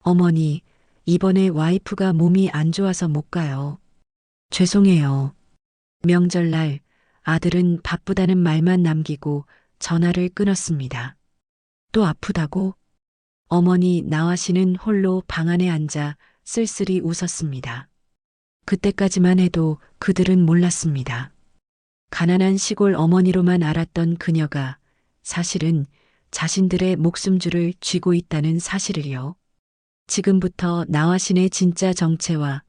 어머니, 이번에 와이프가 몸이 안 좋아서 못 가요. 죄송해요. 명절날 아들은 바쁘다는 말만 남기고 전화를 끊었습니다. 또 아프다고? 어머니 나화 씨는 홀로 방 안에 앉아 쓸쓸히 웃었습니다. 그때까지만 해도 그들은 몰랐습니다. 가난한 시골 어머니로만 알았던 그녀가 사실은 자신들의 목숨줄을 쥐고 있다는 사실을요. 지금부터 나화신의 진짜 정체와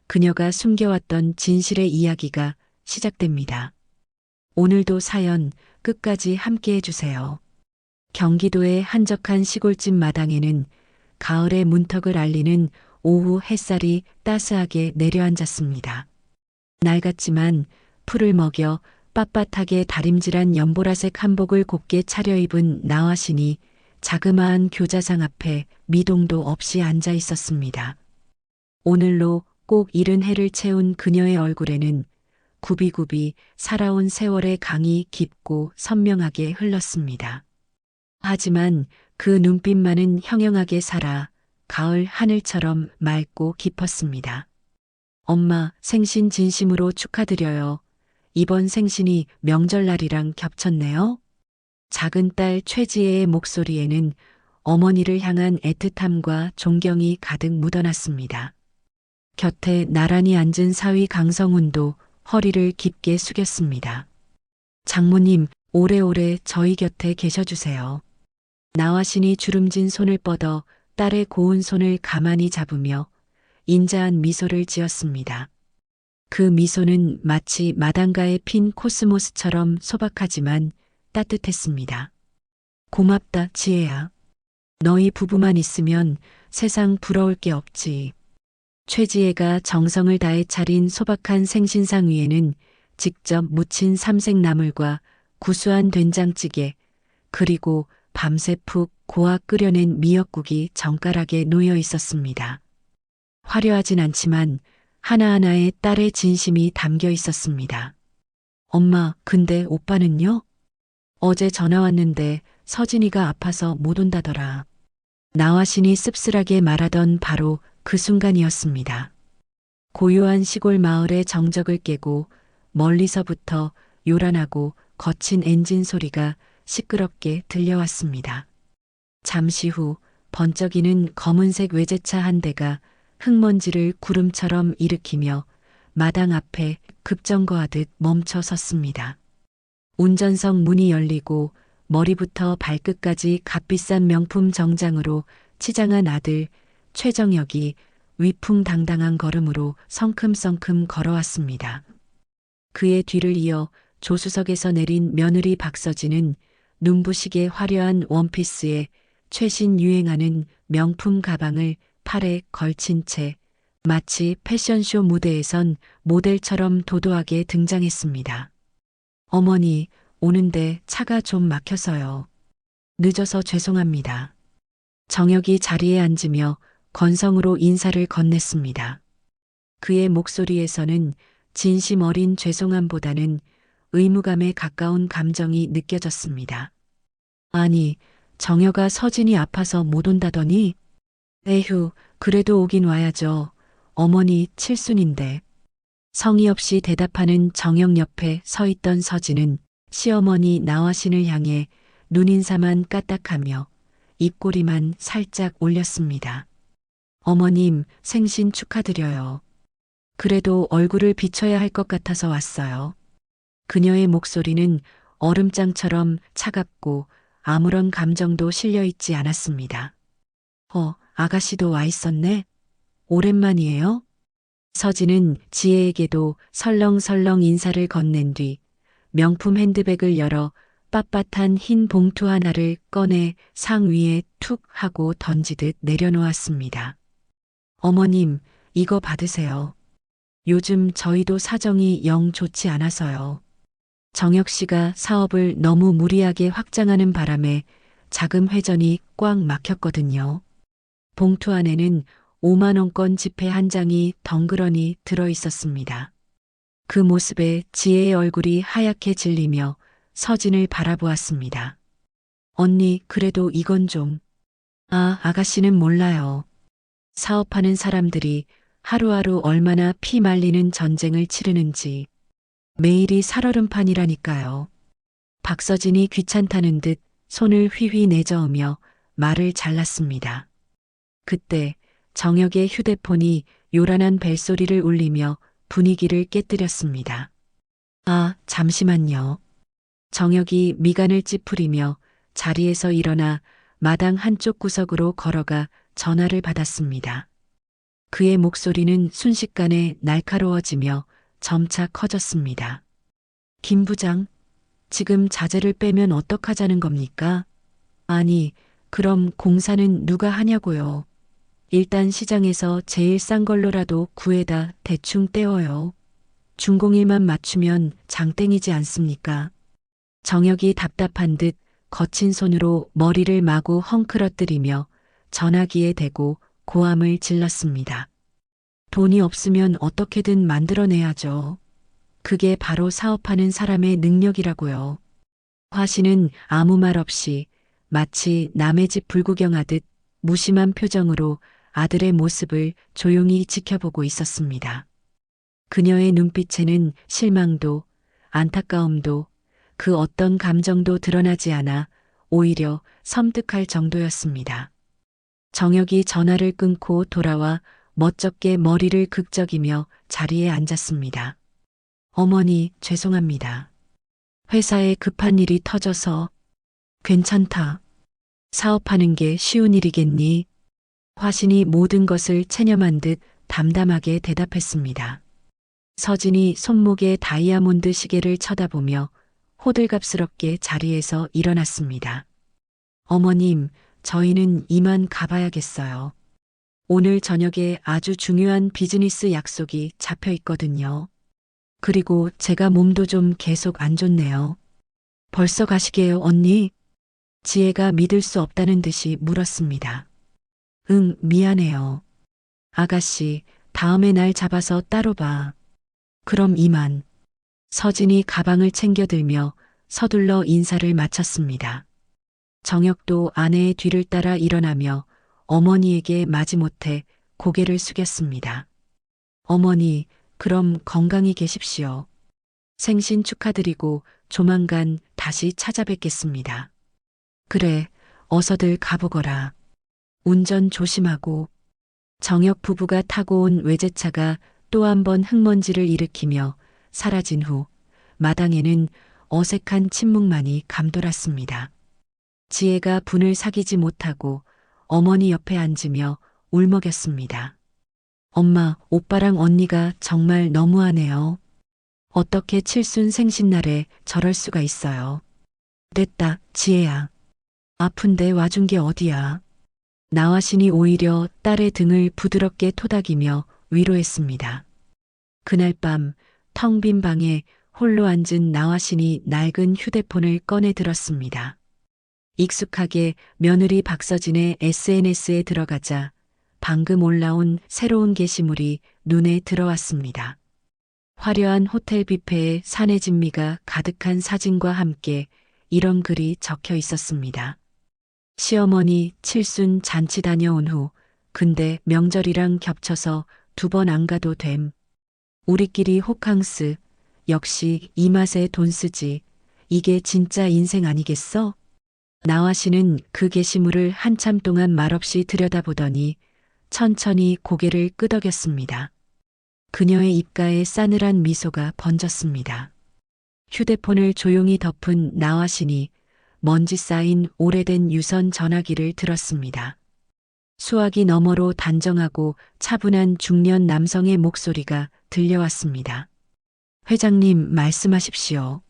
그녀가 숨겨왔던 진실의 이야기가 시작됩니다. 오늘도 사연 끝까지 함께 해주세요. 경기도의 한적한 시골집 마당에는 가을의 문턱을 알리는 오후 햇살이 따스하게 내려앉았습니다. 낡았지만 풀을 먹여 빳빳하게 다림질한 연보라색 한복을 곱게 차려입은 나화신이 자그마한 교자상 앞에 미동도 없이 앉아 있었습니다. 오늘로 꼭 이른 해를 채운 그녀의 얼굴에는 굽이굽이 살아온 세월의 강이 깊고 선명하게 흘렀습니다. 하지만 그 눈빛만은 형형하게 살아 가을 하늘처럼 맑고 깊었습니다. 엄마, 생신 진심으로 축하드려요. 이번 생신이 명절날이랑 겹쳤네요. 작은 딸 최지혜의 목소리에는 어머니를 향한 애틋함과 존경이 가득 묻어났습니다. 곁에 나란히 앉은 사위 강성훈도 허리를 깊게 숙였습니다. 장모님, 오래오래 저희 곁에 계셔주세요. 나화신이 주름진 손을 뻗어 딸의 고운 손을 가만히 잡으며 인자한 미소를 지었습니다. 그 미소는 마치 마당가에 핀 코스모스처럼 소박하지만 따뜻했습니다. 고맙다, 지혜야. 너희 부부만 있으면 세상 부러울 게 없지. 최지혜가 정성을 다해 차린 소박한 생신상 위에는 직접 무친 삼색나물과 구수한 된장찌개, 그리고 밤새 푹 고아 끓여낸 미역국이 정갈하게 놓여 있었습니다. 화려하진 않지만 하나하나에 딸의 진심이 담겨 있었습니다. 엄마, 근데 오빠는요? 어제 전화 왔는데 서진이가 아파서 못 온다더라. 나화신이 씁쓸하게 말하던 바로 그 순간이었습니다. 고요한 시골 마을의 정적을 깨고 멀리서부터 요란하고 거친 엔진 소리가 시끄럽게 들려왔습니다. 잠시 후 번쩍이는 검은색 외제차 한 대가 흙먼지를 구름처럼 일으키며 마당 앞에 급정거하듯 멈춰 섰습니다. 운전석 문이 열리고 머리부터 발끝까지 값비싼 명품 정장으로 치장한 아들 최정혁이 위풍당당한 걸음으로 성큼성큼 걸어왔습니다. 그의 뒤를 이어 조수석에서 내린 며느리 박서진은 눈부시게 화려한 원피스에 최신 유행하는 명품 가방을 팔에 걸친 채 마치 패션쇼 무대에선 모델처럼 도도하게 등장했습니다. 어머니, 오는데 차가 좀 막혀서요. 늦어서 죄송합니다. 정혁이 자리에 앉으며 건성으로 인사를 건넸습니다. 그의 목소리에서는 진심 어린 죄송함보다는 의무감에 가까운 감정이 느껴졌습니다. 아니, 정혁아 서진이 아파서 못 온다더니? 에휴, 그래도 오긴 와야죠. 어머니 칠순인데. 성의 없이 대답하는 정혁 옆에 서 있던 서진은 시어머니 나화신을 향해 눈인사만 까딱하며 입꼬리만 살짝 올렸습니다. 어머님, 생신 축하드려요. 그래도 얼굴을 비춰야 할 것 같아서 왔어요. 그녀의 목소리는 얼음장처럼 차갑고 아무런 감정도 실려 있지 않았습니다. 아가씨도 와 있었네? 오랜만이에요? 서진은 지혜에게도 설렁설렁 인사를 건넨 뒤 명품 핸드백을 열어 빳빳한 흰 봉투 하나를 꺼내 상 위에 툭 하고 던지듯 내려놓았습니다. 어머님, 이거 받으세요. 요즘 저희도 사정이 영 좋지 않아서요. 정혁 씨가 사업을 너무 무리하게 확장하는 바람에 자금 회전이 꽉 막혔거든요. 봉투 안에는 5만 원권 지폐 한 장이 덩그러니 들어 있었습니다. 그 모습에 지혜의 얼굴이 하얗게 질리며 서진을 바라보았습니다. 언니, 그래도 이건 좀. 아가씨는 몰라요. 사업하는 사람들이 하루하루 얼마나 피 말리는 전쟁을 치르는지 매일이 살얼음판이라니까요. 박서진이 귀찮다는 듯 손을 휘휘 내저으며 말을 잘랐습니다. 그때 정혁의 휴대폰이 요란한 벨소리를 울리며 분위기를 깨뜨렸습니다. 아, 잠시만요. 정혁이 미간을 찌푸리며 자리에서 일어나 마당 한쪽 구석으로 걸어가 전화를 받았습니다. 그의 목소리는 순식간에 날카로워지며 점차 커졌습니다. 김 부장, 지금 자재를 빼면 어떡하자는 겁니까? 아니, 그럼 공사는 누가 하냐고요. 일단 시장에서 제일 싼 걸로라도 구해다 대충 떼어요. 준공일만 맞추면 장땡이지 않습니까? 정혁이 답답한 듯 거친 손으로 머리를 마구 헝클어뜨리며 전화기에 대고 고함을 질렀습니다. 돈이 없으면 어떻게든 만들어내야죠. 그게 바로 사업하는 사람의 능력이라고요. 화 씨는 아무 말 없이 마치 남의 집 불구경하듯 무심한 표정으로 아들의 모습을 조용히 지켜보고 있었습니다. 그녀의 눈빛에는 실망도, 안타까움도, 그 어떤 감정도 드러나지 않아 오히려 섬뜩할 정도였습니다. 정혁이 전화를 끊고 돌아와 멋쩍게 머리를 극적이며 자리에 앉았습니다. 어머니, 죄송합니다. 회사에 급한 일이 터져서. 괜찮다. 사업하는 게 쉬운 일이겠니? 화신이 모든 것을 체념한 듯 담담하게 대답했습니다. 서진이 손목에 다이아몬드 시계를 쳐다보며 호들갑스럽게 자리에서 일어났습니다. 어머님, 저희는 이만 가봐야겠어요. 오늘 저녁에 아주 중요한 비즈니스 약속이 잡혀 있거든요. 그리고 제가 몸도 좀 계속 안 좋네요. 벌써 가시게요, 언니? 지혜가 믿을 수 없다는 듯이 물었습니다. 응, 미안해요. 아가씨, 다음에 날 잡아서 따로 봐. 그럼 이만. 서진이 가방을 챙겨들며 서둘러 인사를 마쳤습니다. 정혁도 아내의 뒤를 따라 일어나며 어머니에게 마지못해 고개를 숙였습니다. 어머니, 그럼 건강히 계십시오. 생신 축하드리고 조만간 다시 찾아뵙겠습니다. 그래, 어서들 가보거라. 운전 조심하고. 정혁 부부가 타고 온 외제차가 또 한 번 흙먼지를 일으키며 사라진 후 마당에는 어색한 침묵만이 감돌았습니다. 지혜가 분을 사귀지 못하고 어머니 옆에 앉으며 울먹였습니다. 엄마, 오빠랑 언니가 정말 너무하네요. 어떻게 칠순 생신날에 저럴 수가 있어요. 됐다, 지혜야. 아픈데 와준 게 어디야. 나화신이 오히려 딸의 등을 부드럽게 토닥이며 위로했습니다. 그날 밤 텅 빈 방에 홀로 앉은 나화신이 낡은 휴대폰을 꺼내 들었습니다. 익숙하게 며느리 박서진의 SNS에 들어가자 방금 올라온 새로운 게시물이 눈에 들어왔습니다. 화려한 호텔 뷔페에 사내 진미가 가득한 사진과 함께 이런 글이 적혀 있었습니다. 시어머니 칠순 잔치 다녀온 후 근데 명절이랑 겹쳐서 2번 안 가도 됨. 우리끼리 호캉스. 역시 이 맛에 돈 쓰지. 이게 진짜 인생 아니겠어? 나화씨는 그 게시물을 한참 동안 말없이 들여다보더니 천천히 고개를 끄덕였습니다. 그녀의 입가에 싸늘한 미소가 번졌습니다. 휴대폰을 조용히 덮은 나화신이 먼지 쌓인 오래된 유선 전화기를 들었습니다. 수화기 너머로 단정하고 차분한 중년 남성의 목소리가 들려왔습니다. 회장님, 말씀하십시오.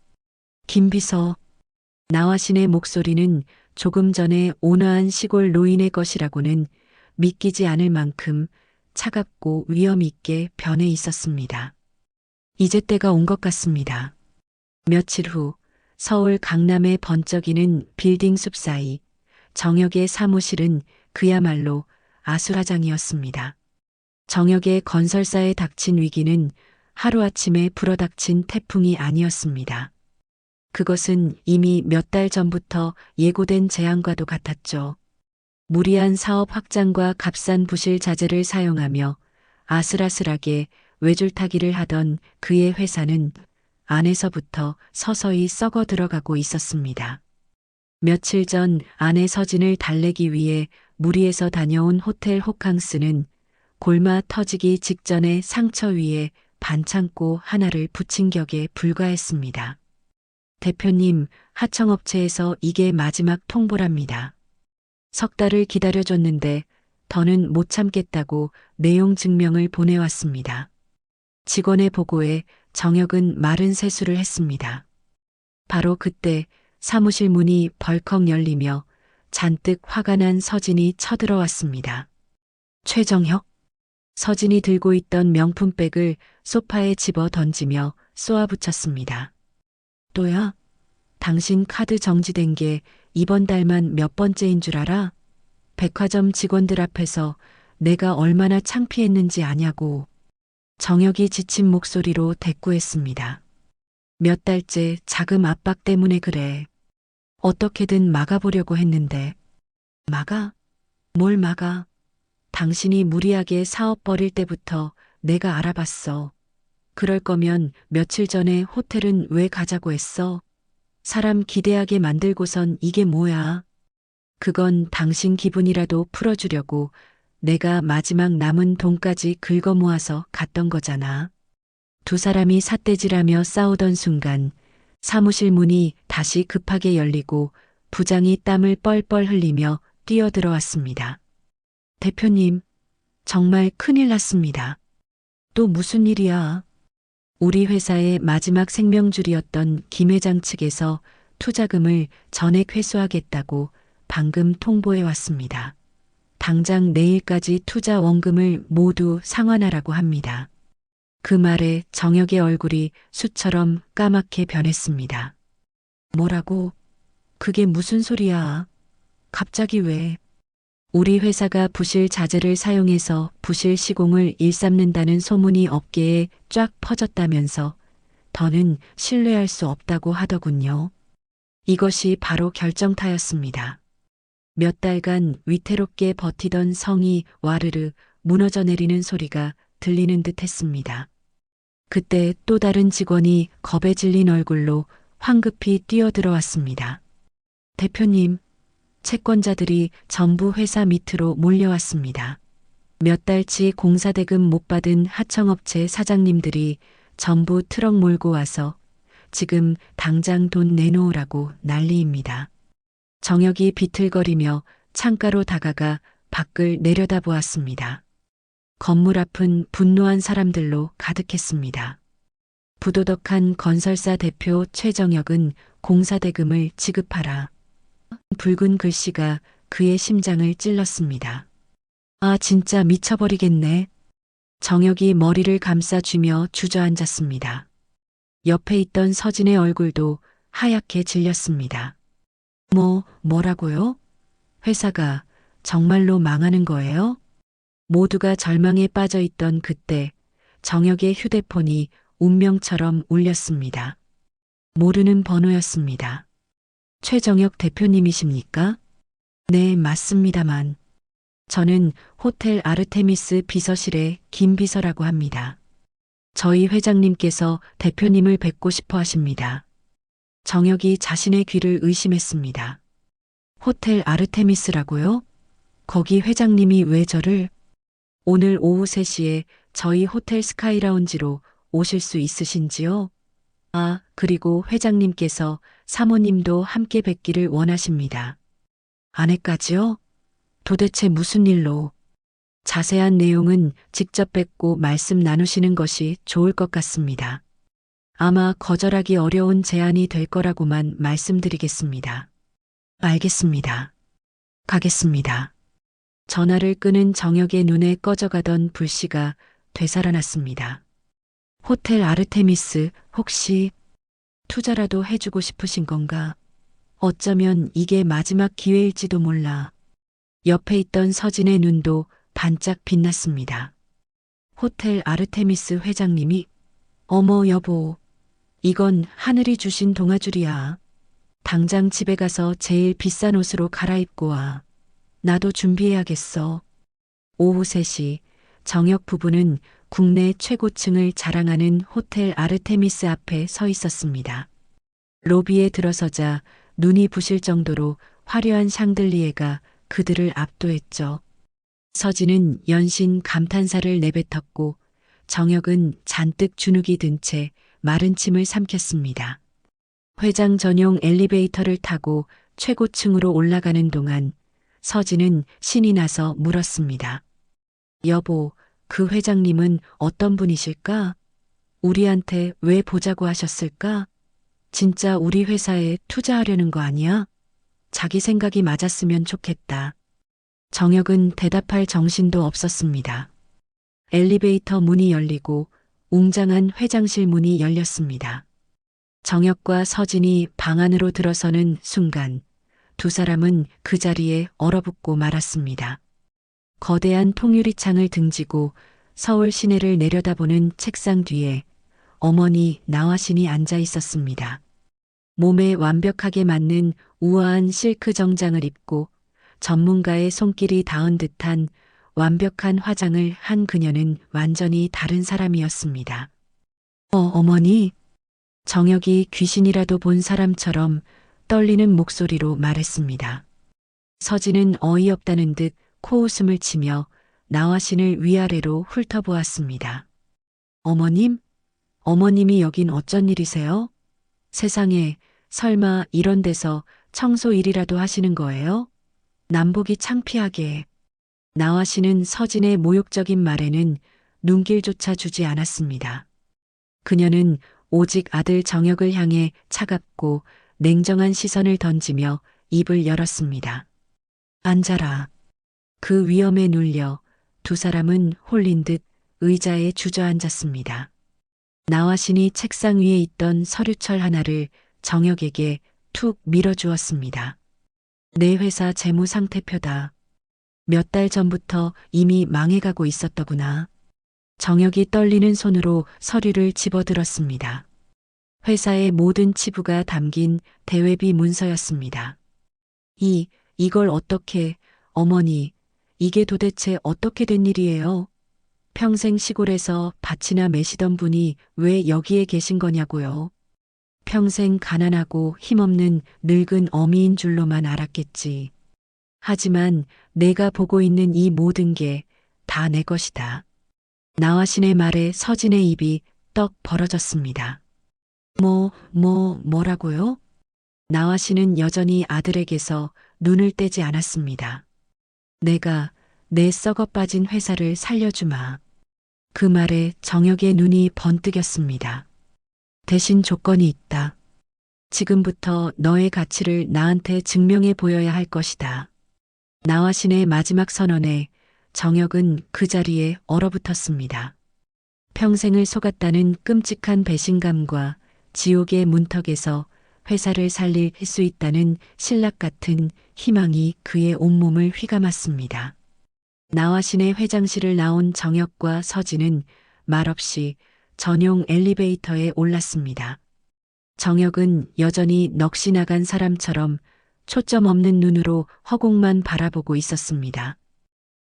김비서. 나화신의 목소리는 조금 전에 온화한 시골 노인의 것이라고는 믿기지 않을 만큼 차갑고 위험 있게 변해 있었습니다. 이제 때가 온 것 같습니다. 며칠 후 서울 강남에 번쩍이는 빌딩 숲 사이 정혁의 사무실은 그야말로 아수라장이었습니다. 정혁의 건설사에 닥친 위기는 하루아침에 불어닥친 태풍이 아니었습니다. 그것은 이미 몇 달 전부터 예고된 재앙과도 같았죠. 무리한 사업 확장과 값싼 부실 자재를 사용하며 아슬아슬하게 외줄타기를 하던 그의 회사는 안에서부터 서서히 썩어 들어가고 있었습니다. 며칠 전 아내 서진을 달래기 위해 무리해서 다녀온 호텔 호캉스는 골마 터지기 직전에 상처 위에 반창고 하나를 붙인 격에 불과했습니다. 대표님, 하청업체에서 이게 마지막 통보랍니다. 석 달을 기다려줬는데 더는 못 참겠다고 내용 증명을 보내왔습니다. 직원의 보고에 정혁은 마른 세수를 했습니다. 바로 그때 사무실 문이 벌컥 열리며 잔뜩 화가 난 서진이 쳐들어왔습니다. 최정혁? 서진이 들고 있던 명품백을 소파에 집어 던지며 쏘아붙였습니다. 또야? 당신 카드 정지된 게 이번 달만 몇 번째인 줄 알아? 백화점 직원들 앞에서 내가 얼마나 창피했는지 아냐고. 정혁이 지친 목소리로 대꾸했습니다. 몇 달째 자금 압박 때문에 그래. 어떻게든 막아보려고 했는데. 막아? 뭘 막아? 당신이 무리하게 사업 벌일 때부터 내가 알아봤어. 그럴 거면 며칠 전에 호텔은 왜 가자고 했어? 사람 기대하게 만들고선 이게 뭐야? 그건 당신 기분이라도 풀어주려고 내가 마지막 남은 돈까지 긁어 모아서 갔던 거잖아. 두 사람이 삿대질하며 싸우던 순간 사무실 문이 다시 급하게 열리고 부장이 땀을 뻘뻘 흘리며 뛰어들어왔습니다. 대표님, 정말 큰일 났습니다. 또 무슨 일이야? 우리 회사의 마지막 생명줄이었던 김 회장 측에서 투자금을 전액 회수하겠다고 방금 통보해 왔습니다. 당장 내일까지 투자 원금을 모두 상환하라고 합니다. 그 말에 정혁의 얼굴이 숯처럼 까맣게 변했습니다. 뭐라고? 그게 무슨 소리야? 갑자기 왜? 우리 회사가 부실 자재를 사용해서 부실 시공을 일삼는다는 소문이 업계에 쫙 퍼졌다면서 더는 신뢰할 수 없다고 하더군요. 이것이 바로 결정타였습니다. 몇 달간 위태롭게 버티던 성이 와르르 무너져 내리는 소리가 들리는 듯 했습니다. 그때 또 다른 직원이 겁에 질린 얼굴로 황급히 뛰어들어왔습니다. 대표님, 채권자들이 전부 회사 밑으로 몰려왔습니다. 몇 달치 공사대금 못 받은 하청업체 사장님들이 전부 트럭 몰고 와서 지금 당장 돈 내놓으라고 난리입니다. 정혁이 비틀거리며 창가로 다가가 밖을 내려다보았습니다. 건물 앞은 분노한 사람들로 가득했습니다. 부도덕한 건설사 대표 최정혁은 공사대금을 지급하라. 붉은 글씨가 그의 심장을 찔렀습니다. 아, 진짜 미쳐버리겠네. 정혁이 머리를 감싸쥐며 주저앉았습니다. 옆에 있던 서진의 얼굴도 하얗게 질렸습니다. 뭐라고요? 회사가 정말로 망하는 거예요? 모두가 절망에 빠져 있던 그때 정혁의 휴대폰이 운명처럼 울렸습니다. 모르는 번호였습니다. 최정혁 대표님이십니까? 네, 맞습니다만. 저는 호텔 아르테미스 비서실의 김 비서라고 합니다. 저희 회장님께서 대표님을 뵙고 싶어 하십니다. 정혁이 자신의 귀를 의심했습니다. 호텔 아르테미스라고요? 거기 회장님이 왜 저를? 오늘 오후 3시에 저희 호텔 스카이라운지로 오실 수 있으신지요? 아, 그리고 회장님께서 사모님도 함께 뵙기를 원하십니다. 아내까지요? 도대체 무슨 일로? 자세한 내용은 직접 뵙고 말씀 나누시는 것이 좋을 것 같습니다. 아마 거절하기 어려운 제안이 될 거라고만 말씀드리겠습니다. 알겠습니다. 가겠습니다. 전화를 끄는 정혁의 눈에 꺼져가던 불씨가 되살아났습니다. 호텔 아르테미스 혹시 투자라도 해주고 싶으신 건가? 어쩌면 이게 마지막 기회일지도 몰라. 옆에 있던 서진의 눈도 반짝 빛났습니다. 호텔 아르테미스 회장님이 어머 여보, 이건 하늘이 주신 동아줄이야. 당장 집에 가서 제일 비싼 옷으로 갈아입고 와. 나도 준비해야겠어. 오후 3시 정혁 부부는 국내 최고층을 자랑하는 호텔 아르테미스 앞에 서 있었습니다. 로비에 들어서자 눈이 부실 정도로 화려한 샹들리에가 그들을 압도했죠. 서진은 연신 감탄사를 내뱉었고 정혁은 잔뜩 주눅이 든 채 마른 침을 삼켰습니다. 회장 전용 엘리베이터를 타고 최고층으로 올라가는 동안 서진은 신이 나서 물었습니다. 여보, 그 회장님은 어떤 분이실까? 우리한테 왜 보자고 하셨을까? 진짜 우리 회사에 투자하려는 거 아니야? 자기 생각이 맞았으면 좋겠다. 정혁은 대답할 정신도 없었습니다. 엘리베이터 문이 열리고 웅장한 회장실 문이 열렸습니다. 정혁과 서진이 방 안으로 들어서는 순간 두 사람은 그 자리에 얼어붙고 말았습니다. 거대한 통유리창을 등지고 서울 시내를 내려다보는 책상 뒤에 어머니 나화신이 앉아 있었습니다. 몸에 완벽하게 맞는 우아한 실크 정장을 입고 전문가의 손길이 닿은 듯한 완벽한 화장을 한 그녀는 완전히 다른 사람이었습니다. 어머니? 정혁이 귀신이라도 본 사람처럼 떨리는 목소리로 말했습니다. 서진은 어이없다는 듯 코웃음을 치며 나화신을 위아래로 훑어보았습니다. 어머님? 어머님이 여긴 어쩐 일이세요? 세상에, 설마 이런 데서 청소 일이라도 하시는 거예요? 남보기 창피하게. 나화신은 서진의 모욕적인 말에는 눈길조차 주지 않았습니다. 그녀는 오직 아들 정혁을 향해 차갑고 냉정한 시선을 던지며 입을 열었습니다. 앉아라. 그 위험에 눌려 두 사람은 홀린 듯 의자에 주저앉았습니다. 나화신이 책상 위에 있던 서류철 하나를 정혁에게 툭 밀어주었습니다. 내 회사 재무상태표다. 몇 달 전부터 이미 망해가고 있었더구나. 정혁이 떨리는 손으로 서류를 집어들었습니다. 회사의 모든 치부가 담긴 대외비 문서였습니다. 이걸 어떻게, 어머니, 이게 도대체 어떻게 된 일이에요? 평생 시골에서 밭이나 매시던 분이 왜 여기에 계신 거냐고요. 평생 가난하고 힘없는 늙은 어미인 줄로만 알았겠지. 하지만 내가 보고 있는 이 모든 게 다 내 것이다. 나화신의 말에 서진의 입이 떡 벌어졌습니다. 뭐라고요? 나화신은 여전히 아들에게서 눈을 떼지 않았습니다. 내가 내 썩어 빠진 회사를 살려주마. 그 말에 정혁의 눈이 번뜩였습니다. 대신 조건이 있다. 지금부터 너의 가치를 나한테 증명해 보여야 할 것이다. 나화신의 마지막 선언에 정혁은 그 자리에 얼어붙었습니다. 평생을 속았다는 끔찍한 배신감과 지옥의 문턱에서 회사를 살릴 수 있다는 신락 같은 희망이 그의 온몸을 휘감았습니다. 나화신의 회장실을 나온 정혁과 서진은 말없이 전용 엘리베이터에 올랐습니다. 정혁은 여전히 넋이 나간 사람처럼 초점 없는 눈으로 허공만 바라보고 있었습니다.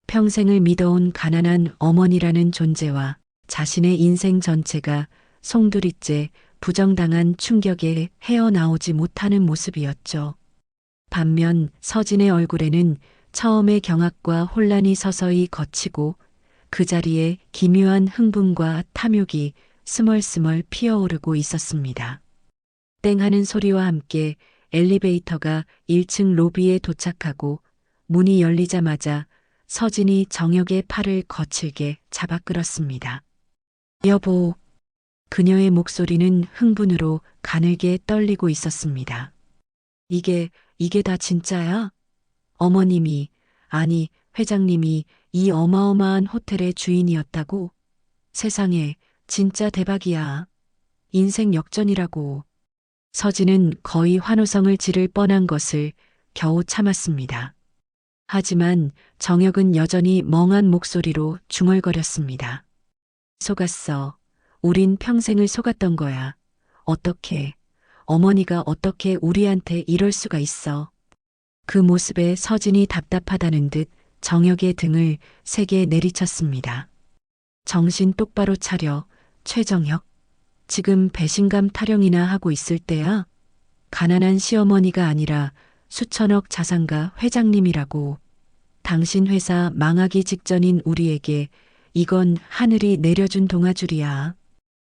평생을 믿어온 가난한 어머니라는 존재와 자신의 인생 전체가 송두리째 부정당한 충격에 헤어나오지 못하는 모습이었죠. 반면 서진의 얼굴에는 처음의 경악과 혼란이 서서히 걷히고 그 자리에 기묘한 흥분과 탐욕이 스멀스멀 피어오르고 있었습니다. 땡 하는 소리와 함께 엘리베이터가 1층 로비에 도착하고 문이 열리자마자 서진이 정혁의 팔을 거칠게 잡아 끌었습니다. 여보. 그녀의 목소리는 흥분으로 가늘게 떨리고 있었습니다. 이게 다 진짜야? 어머님이, 아니, 회장님이 이 어마어마한 호텔의 주인이었다고? 세상에, 진짜 대박이야. 인생 역전이라고. 서진은 거의 환호성을 지를 뻔한 것을 겨우 참았습니다. 하지만 정혁은 여전히 멍한 목소리로 중얼거렸습니다. 속았어. 우린 평생을 속았던 거야. 어떻게, 어머니가 어떻게 우리한테 이럴 수가 있어. 그 모습에 서진이 답답하다는 듯 정혁의 등을 세게 내리쳤습니다. 정신 똑바로 차려, 최정혁. 지금 배신감 타령이나 하고 있을 때야? 가난한 시어머니가 아니라 수천억 자산가 회장님이라고. 당신 회사 망하기 직전인 우리에게 이건 하늘이 내려준 동아줄이야.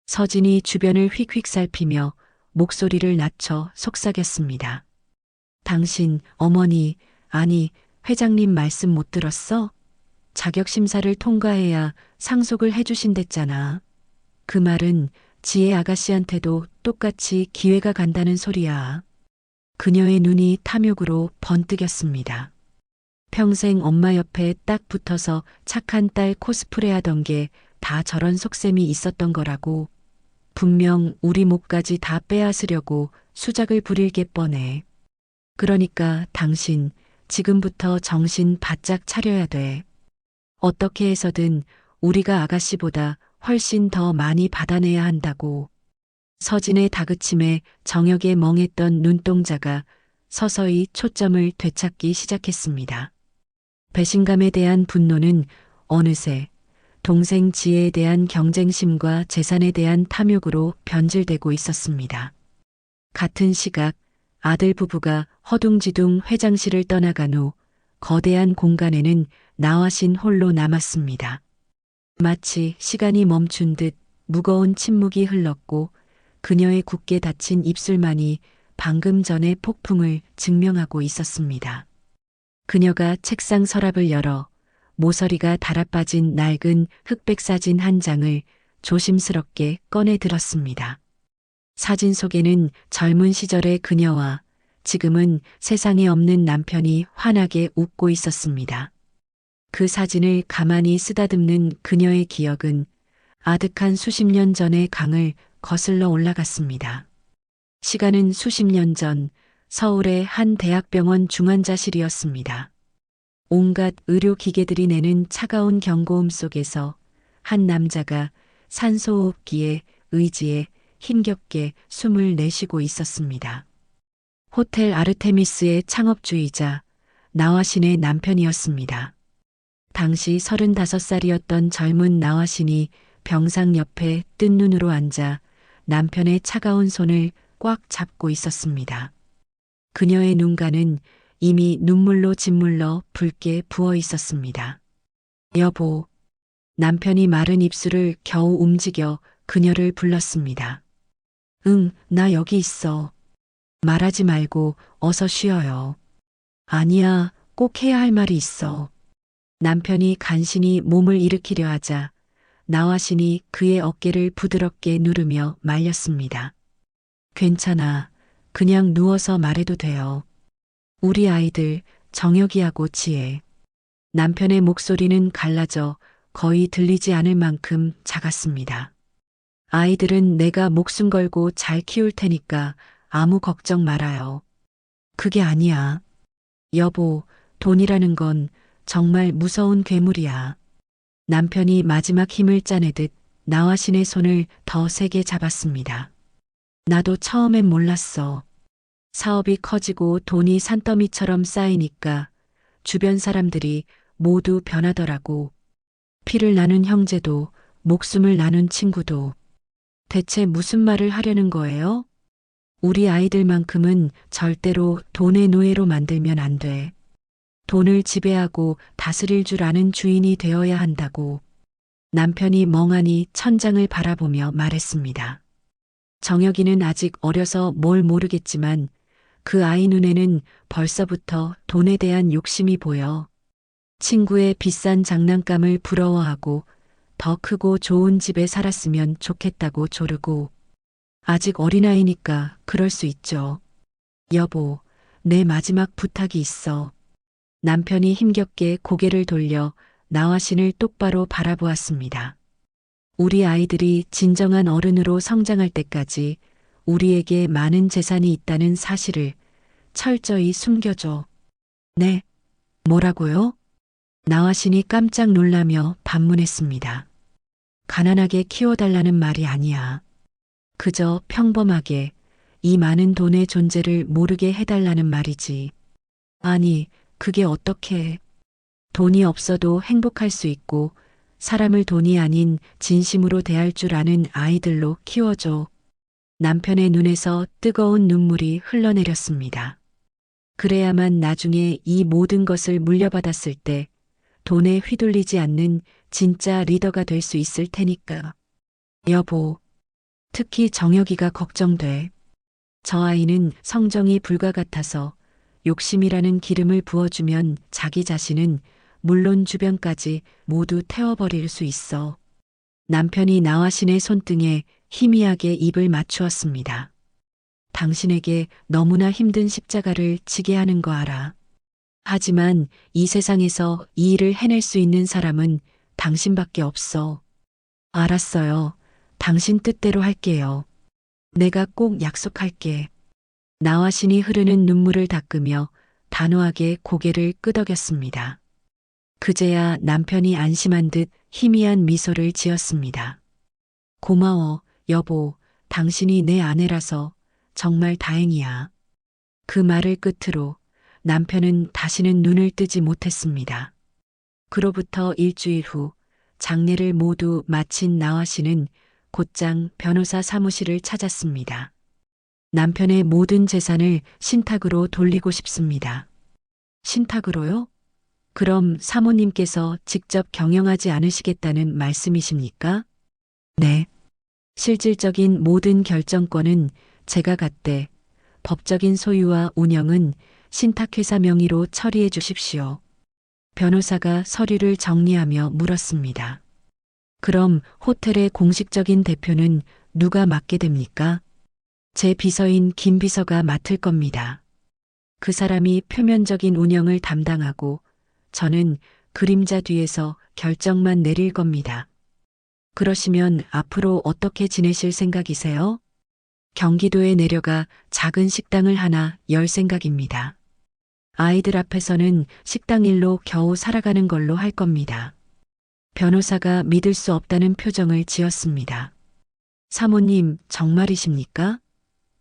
서진이 주변을 휙휙 살피며 목소리를 낮춰 속삭였습니다. 당신, 어머니, 아니, 회장님 말씀 못 들었어? 자격심사를 통과해야 상속을 해주신댔잖아. 그 말은 지혜 아가씨한테도 똑같이 기회가 간다는 소리야. 그녀의 눈이 탐욕으로 번뜩였습니다. 평생 엄마 옆에 딱 붙어서 착한 딸 코스프레 하던 게 다 저런 속셈이 있었던 거라고. 분명 우리 목까지 다 빼앗으려고 수작을 부릴 게 뻔해. 그러니까 당신 지금부터 정신 바짝 차려야 돼. 어떻게 해서든 우리가 아가씨보다 훨씬 더 많이 받아내야 한다고. 서진의 다그침에 정혁의 멍했던 눈동자가 서서히 초점을 되찾기 시작했습니다. 배신감에 대한 분노는 어느새 동생 지혜에 대한 경쟁심과 재산에 대한 탐욕으로 변질되고 있었습니다. 같은 시각 아들 부부가 허둥지둥 회장실을 떠나간 후 거대한 공간에는 나와신 홀로 남았습니다. 마치 시간이 멈춘 듯 무거운 침묵이 흘렀고 그녀의 굳게 닫힌 입술만이 방금 전의 폭풍을 증명하고 있었습니다. 그녀가 책상 서랍을 열어 모서리가 달아빠진 낡은 흑백 사진 한 장을 조심스럽게 꺼내 들었습니다. 사진 속에는 젊은 시절의 그녀와 지금은 세상에 없는 남편이 환하게 웃고 있었습니다. 그 사진을 가만히 쓰다듬는 그녀의 기억은 아득한 수십 년 전의 강을 거슬러 올라갔습니다. 시간은 수십 년 전 서울의 한 대학병원 중환자실이었습니다. 온갖 의료기계들이 내는 차가운 경고음 속에서 한 남자가 산소호흡기에 의지에 힘겹게 숨을 내쉬고 있었습니다. 호텔 아르테미스의 창업주이자 나화신의 남편이었습니다. 당시 35살이었던 젊은 나화신이 병상 옆에 뜬 눈으로 앉아 남편의 차가운 손을 꽉 잡고 있었습니다. 그녀의 눈가는 이미 눈물로 짓물러 붉게 부어 있었습니다. 여보, 남편이 마른 입술을 겨우 움직여 그녀를 불렀습니다. 응, 나 여기 있어. 말하지 말고 어서 쉬어요. 아니야, 꼭 해야 할 말이 있어. 남편이 간신히 몸을 일으키려 하자 나화신이 그의 어깨를 부드럽게 누르며 말렸습니다. 괜찮아. 그냥 누워서 말해도 돼요. 우리 아이들 정혁이하고 지혜. 남편의 목소리는 갈라져 거의 들리지 않을 만큼 작았습니다. 아이들은 내가 목숨 걸고 잘 키울 테니까 아무 걱정 말아요. 그게 아니야. 여보, 돈이라는 건 정말 무서운 괴물이야. 남편이 마지막 힘을 짜내듯 나화신의 손을 더 세게 잡았습니다. 나도 처음엔 몰랐어. 사업이 커지고 돈이 산더미처럼 쌓이니까 주변 사람들이 모두 변하더라고. 피를 나눈 형제도 목숨을 나눈 친구도. 대체 무슨 말을 하려는 거예요? 우리 아이들만큼은 절대로 돈의 노예로 만들면 안 돼. 돈을 지배하고 다스릴 줄 아는 주인이 되어야 한다고. 남편이 멍하니 천장을 바라보며 말했습니다. 정혁이는 아직 어려서 뭘 모르겠지만 그 아이 눈에는 벌써부터 돈에 대한 욕심이 보여. 친구의 비싼 장난감을 부러워하고 더 크고 좋은 집에 살았으면 좋겠다고 조르고. 아직 어린아이니까 그럴 수 있죠. 여보, 내 마지막 부탁이 있어. 남편이 힘겹게 고개를 돌려 나화신을 똑바로 바라보았습니다. 우리 아이들이 진정한 어른으로 성장할 때까지 우리에게 많은 재산이 있다는 사실을 철저히 숨겨줘. 네. 뭐라고요? 나화신이 깜짝 놀라며 반문했습니다. 가난하게 키워달라는 말이 아니야. 그저 평범하게 이 많은 돈의 존재를 모르게 해달라는 말이지. 아니, 그게 어떻게. 돈이 없어도 행복할 수 있고 사람을 돈이 아닌 진심으로 대할 줄 아는 아이들로 키워줘. 남편의 눈에서 뜨거운 눈물이 흘러내렸습니다. 그래야만 나중에 이 모든 것을 물려받았을 때 돈에 휘둘리지 않는 진짜 리더가 될 수 있을 테니까. 여보, 특히 정혁이가 걱정돼. 저 아이는 성정이 불과 같아서 욕심이라는 기름을 부어주면 자기 자신은 물론 주변까지 모두 태워버릴 수 있어. 남편이 나화신의 손등에 희미하게 입을 맞추었습니다. 당신에게 너무나 힘든 십자가를 지게 하는 거 알아. 하지만 이 세상에서 이 일을 해낼 수 있는 사람은 당신밖에 없어. 알았어요. 당신 뜻대로 할게요. 내가 꼭 약속할게. 나화신이 흐르는 눈물을 닦으며 단호하게 고개를 끄덕였습니다. 그제야 남편이 안심한 듯 희미한 미소를 지었습니다. 고마워, 여보. 당신이 내 아내라서 정말 다행이야. 그 말을 끝으로 남편은 다시는 눈을 뜨지 못했습니다. 그로부터 일주일 후 장례를 모두 마친 나화 씨는 곧장 변호사 사무실을 찾았습니다. 남편의 모든 재산을 신탁으로 돌리고 싶습니다. 신탁으로요? 그럼 사모님께서 직접 경영하지 않으시겠다는 말씀이십니까? 네. 실질적인 모든 결정권은 제가 갖되 법적인 소유와 운영은 신탁회사 명의로 처리해 주십시오. 변호사가 서류를 정리하며 물었습니다. 그럼 호텔의 공식적인 대표는 누가 맡게 됩니까? 제 비서인 김 비서가 맡을 겁니다. 그 사람이 표면적인 운영을 담당하고 저는 그림자 뒤에서 결정만 내릴 겁니다. 그러시면 앞으로 어떻게 지내실 생각이세요? 경기도에 내려가 작은 식당을 하나 열 생각입니다. 아이들 앞에서는 식당 일로 겨우 살아가는 걸로 할 겁니다. 변호사가 믿을 수 없다는 표정을 지었습니다. 사모님, 정말이십니까?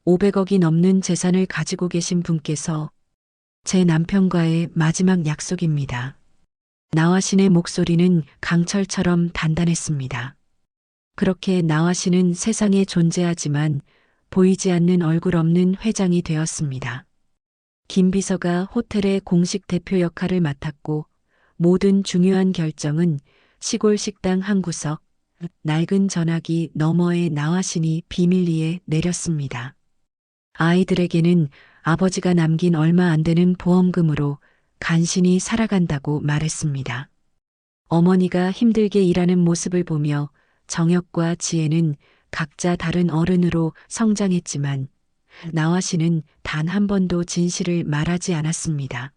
500억이 넘는 재산을 가지고 계신 분께서 제 남편과의 마지막 약속입니다. 나화신의 목소리는 강철처럼 단단했습니다. 그렇게 나화신은 세상에 존재하지만 보이지 않는 얼굴 없는 회장이 되었습니다. 김 비서가 호텔의 공식 대표 역할을 맡았고 모든 중요한 결정은 시골 식당 한 구석, 낡은 전화기 너머의 나화신이 비밀리에 내렸습니다. 아이들에게는 아버지가 남긴 얼마 안 되는 보험금으로 간신히 살아간다고 말했습니다. 어머니가 힘들게 일하는 모습을 보며 정혁과 지혜는 각자 다른 어른으로 성장했지만 나화 씨는 단 한 번도 진실을 말하지 않았습니다.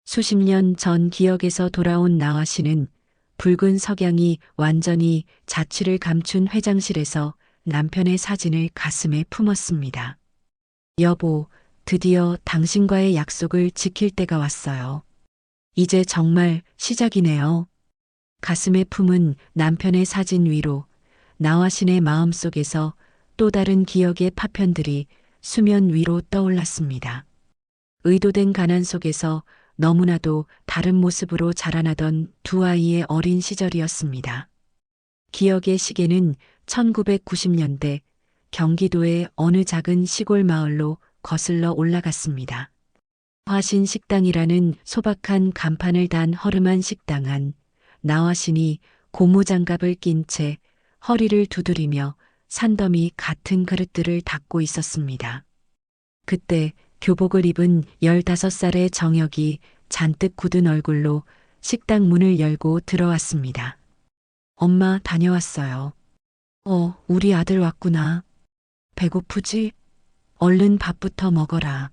수십 년 전 기억에서 돌아온 나화 씨는 붉은 석양이 완전히 자취를 감춘 회장실에서 남편의 사진을 가슴에 품었습니다. 여보, 드디어 당신과의 약속을 지킬 때가 왔어요. 이제 정말 시작이네요. 가슴에 품은 남편의 사진 위로 나화신의 마음속에서 또 다른 기억의 파편들이 수면 위로 떠올랐습니다. 의도된 가난 속에서 너무나도 다른 모습으로 자라나던 두 아이의 어린 시절이었습니다. 기억의 시계는 1990년대 경기도의 어느 작은 시골 마을로 거슬러 올라갔습니다. 화신 식당이라는 소박한 간판을 단 허름한 식당 안 나화신이 고무장갑을 낀 채 허리를 두드리며 산더미 같은 그릇들을 닦고 있었습니다. 그때 교복을 입은 15살의 정혁이 잔뜩 굳은 얼굴로 식당 문을 열고 들어왔습니다. 엄마, 다녀왔어요. 우리 아들 왔구나. 배고프지? 얼른 밥부터 먹어라.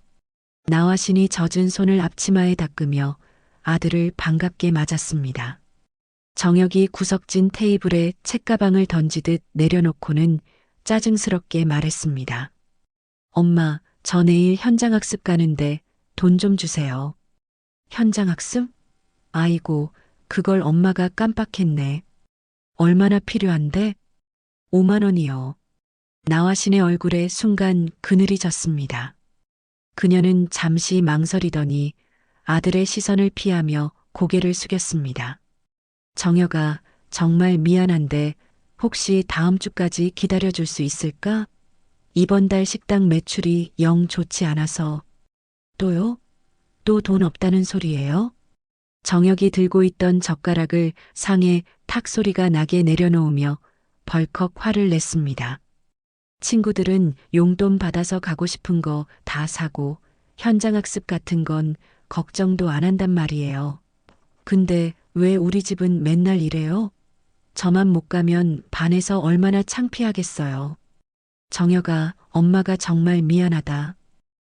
나화신이 젖은 손을 앞치마에 닦으며 아들을 반갑게 맞았습니다. 정혁이 구석진 테이블에 책가방을 던지듯 내려놓고는 짜증스럽게 말했습니다. 엄마, 저 내일 현장학습 가는데 돈 좀 주세요. 현장학습? 아이고, 그걸 엄마가 깜빡했네. 얼마나 필요한데? 5만 원이요. 나화신의 얼굴에 순간 그늘이 졌습니다. 그녀는 잠시 망설이더니 아들의 시선을 피하며 고개를 숙였습니다. 정혁아, 정말 미안한데 혹시 다음 주까지 기다려줄 수 있을까? 이번 달 식당 매출이 영 좋지 않아서. 또요? 또 돈 없다는 소리예요? 정혁이 들고 있던 젓가락을 상에 탁 소리가 나게 내려놓으며 벌컥 화를 냈습니다. 친구들은 용돈 받아서 가고 싶은 거 다 사고 현장학습 같은 건 걱정도 안 한단 말이에요. 근데 왜 우리 집은 맨날 이래요? 저만 못 가면 반에서 얼마나 창피하겠어요. 정혁아, 엄마가 정말 미안하다.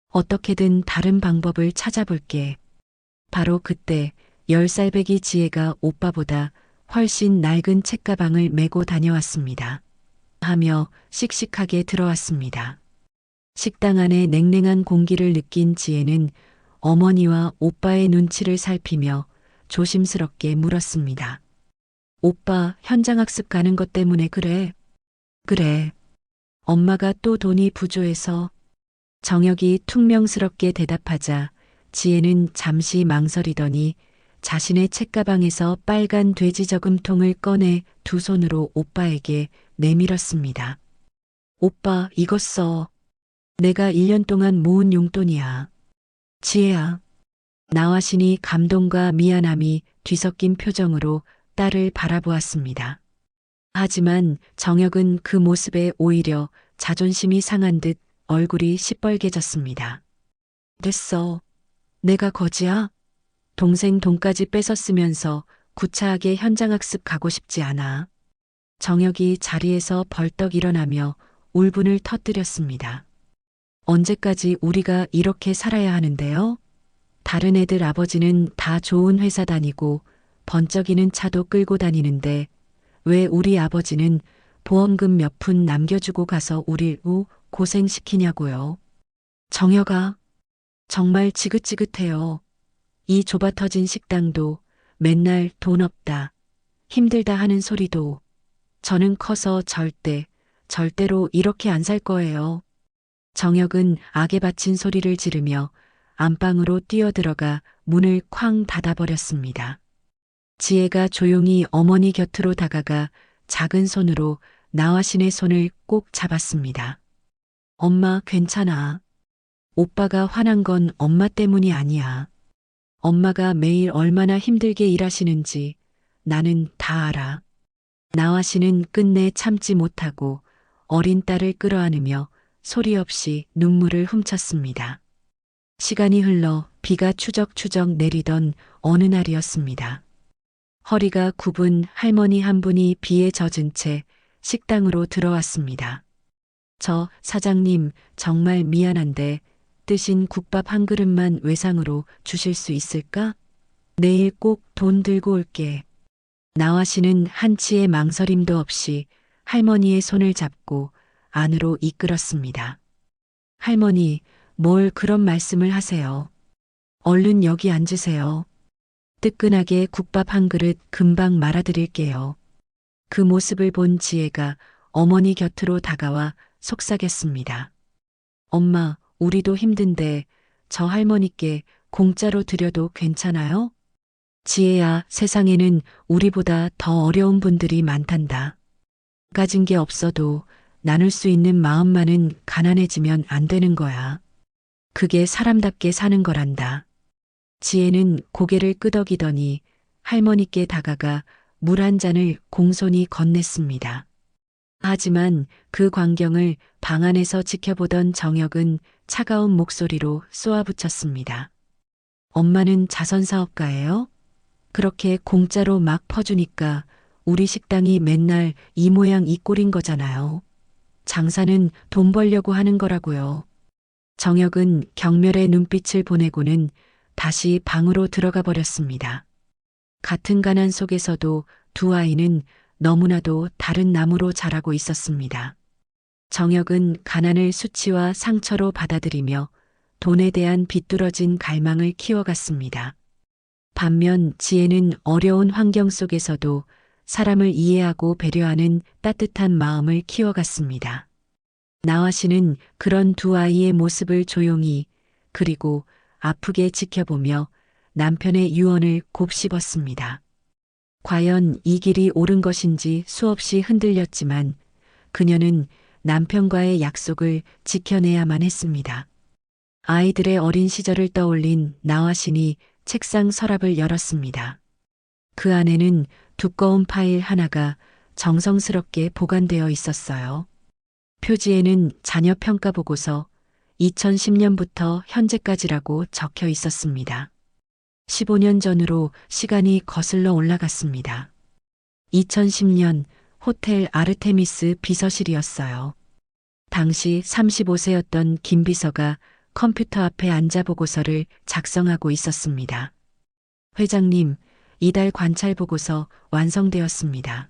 어떻게든 다른 방법을 찾아볼게. 바로 그때 10살배기 지혜가 오빠보다 훨씬 낡은 책가방을 메고 다녀왔습니다. 하며 씩씩하게 들어왔습니다. 식당 안에 냉랭한 공기를 느낀 지혜는 어머니와 오빠의 눈치를 살피며 조심스럽게 물었습니다. 오빠 현장학습 가는 것 때문에 그래? 그래. 엄마가 또 돈이 부족해서. 정혁이 퉁명스럽게 대답하자 지혜는 잠시 망설이더니 자신의 책가방에서 빨간 돼지 저금통을 꺼내 두 손으로 오빠에게 내밀었습니다. 오빠, 이거 써. 내가 1년 동안 모은 용돈이야. 지혜야. 나화신이 감동과 미안함이 뒤섞인 표정으로 딸을 바라보았습니다. 하지만 정혁은 그 모습에 오히려 자존심이 상한 듯 얼굴이 시뻘개졌습니다. 됐어. 내가 거지야? 동생 돈까지 뺏었으면서 구차하게 현장학습 가고 싶지 않아. 정혁이 자리에서 벌떡 일어나며 울분을 터뜨렸습니다. 언제까지 우리가 이렇게 살아야 하는데요? 다른 애들 아버지는 다 좋은 회사 다니고 번쩍이는 차도 끌고 다니는데 왜 우리 아버지는 보험금 몇 푼 남겨주고 가서 우릴 고생시키냐고요. 정혁아, 정말 지긋지긋해요. 이 좁아터진 식당도 맨날 돈 없다, 힘들다 하는 소리도 저는 커서 절대로 이렇게 안 살 거예요. 정혁은 악에 바친 소리를 지르며 안방으로 뛰어들어가 문을 쾅 닫아버렸습니다. 지혜가 조용히 어머니 곁으로 다가가 작은 손으로 나화신의 손을 꼭 잡았습니다. 엄마, 괜찮아. 오빠가 화난 건 엄마 때문이 아니야. 엄마가 매일 얼마나 힘들게 일하시는지 나는 다 알아. 나화신은 끝내 참지 못하고 어린 딸을 끌어안으며 소리 없이 눈물을 훔쳤습니다. 시간이 흘러 비가 추적추적 내리던 어느 날이었습니다. 허리가 굽은 할머니 한 분이 비에 젖은 채 식당으로 들어왔습니다. 저 사장님, 정말 미안한데 뜨신 국밥 한 그릇만 외상으로 주실 수 있을까? 내일 꼭 돈 들고 올게. 나화씨는 한치의 망설임도 없이 할머니의 손을 잡고 안으로 이끌었습니다. 할머니, 뭘 그런 말씀을 하세요. 얼른 여기 앉으세요. 뜨끈하게 국밥 한 그릇 금방 말아드릴게요. 그 모습을 본 지혜가 어머니 곁으로 다가와 속삭였습니다. 엄마, 우리도 힘든데 저 할머니께 공짜로 드려도 괜찮아요? 지혜야, 세상에는 우리보다 더 어려운 분들이 많단다. 가진 게 없어도 나눌 수 있는 마음만은 가난해지면 안 되는 거야. 그게 사람답게 사는 거란다. 지혜는 고개를 끄덕이더니 할머니께 다가가 물 한 잔을 공손히 건넸습니다. 하지만 그 광경을 방 안에서 지켜보던 정혁은 차가운 목소리로 쏘아붙였습니다. 엄마는 자선사업가예요? 그렇게 공짜로 막 퍼주니까 우리 식당이 맨날 이 모양 이 꼴인 거잖아요. 장사는 돈 벌려고 하는 거라고요. 정혁은 경멸의 눈빛을 보내고는 다시 방으로 들어가 버렸습니다. 같은 가난 속에서도 두 아이는 너무나도 다른 나무로 자라고 있었습니다. 정혁은 가난을 수치와 상처로 받아들이며 돈에 대한 비뚤어진 갈망을 키워갔습니다. 반면 지혜는 어려운 환경 속에서도 사람을 이해하고 배려하는 따뜻한 마음을 키워갔습니다. 나화씨는 그런 두 아이의 모습을 조용히 그리고 아프게 지켜보며 남편의 유언을 곱씹었습니다. 과연 이 길이 옳은 것인지 수없이 흔들렸지만 그녀는 남편과의 약속을 지켜내야만 했습니다. 아이들의 어린 시절을 떠올린 나화신이 책상 서랍을 열었습니다. 그 안에는 두꺼운 파일 하나가 정성스럽게 보관되어 있었어요. 표지에는 자녀 평가 보고서 2010년부터 현재까지라고 적혀 있었습니다. 15년 전으로 시간이 거슬러 올라갔습니다. 2010년 호텔 아르테미스 비서실이었어요. 당시 35세였던 김 비서가 컴퓨터 앞에 앉아 보고서를 작성하고 있었습니다. 회장님, 이달 관찰 보고서 완성되었습니다.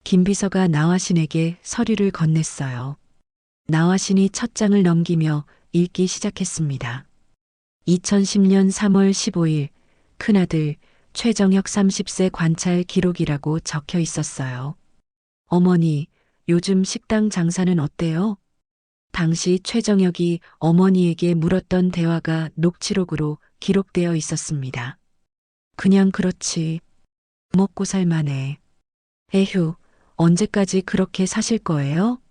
김 비서가 나화신에게 서류를 건넸어요. 나화신이 첫 장을 넘기며 읽기 시작했습니다. 2010년 3월 15일 큰아들 최정혁 30세 관찰 기록이라고 적혀 있었어요. 어머니, 요즘 식당 장사는 어때요? 당시 최정혁이 어머니에게 물었던 대화가 녹취록으로 기록되어 있었습니다. 그냥 그렇지. 먹고 살만해. 에휴, 언제까지 그렇게 사실 거예요?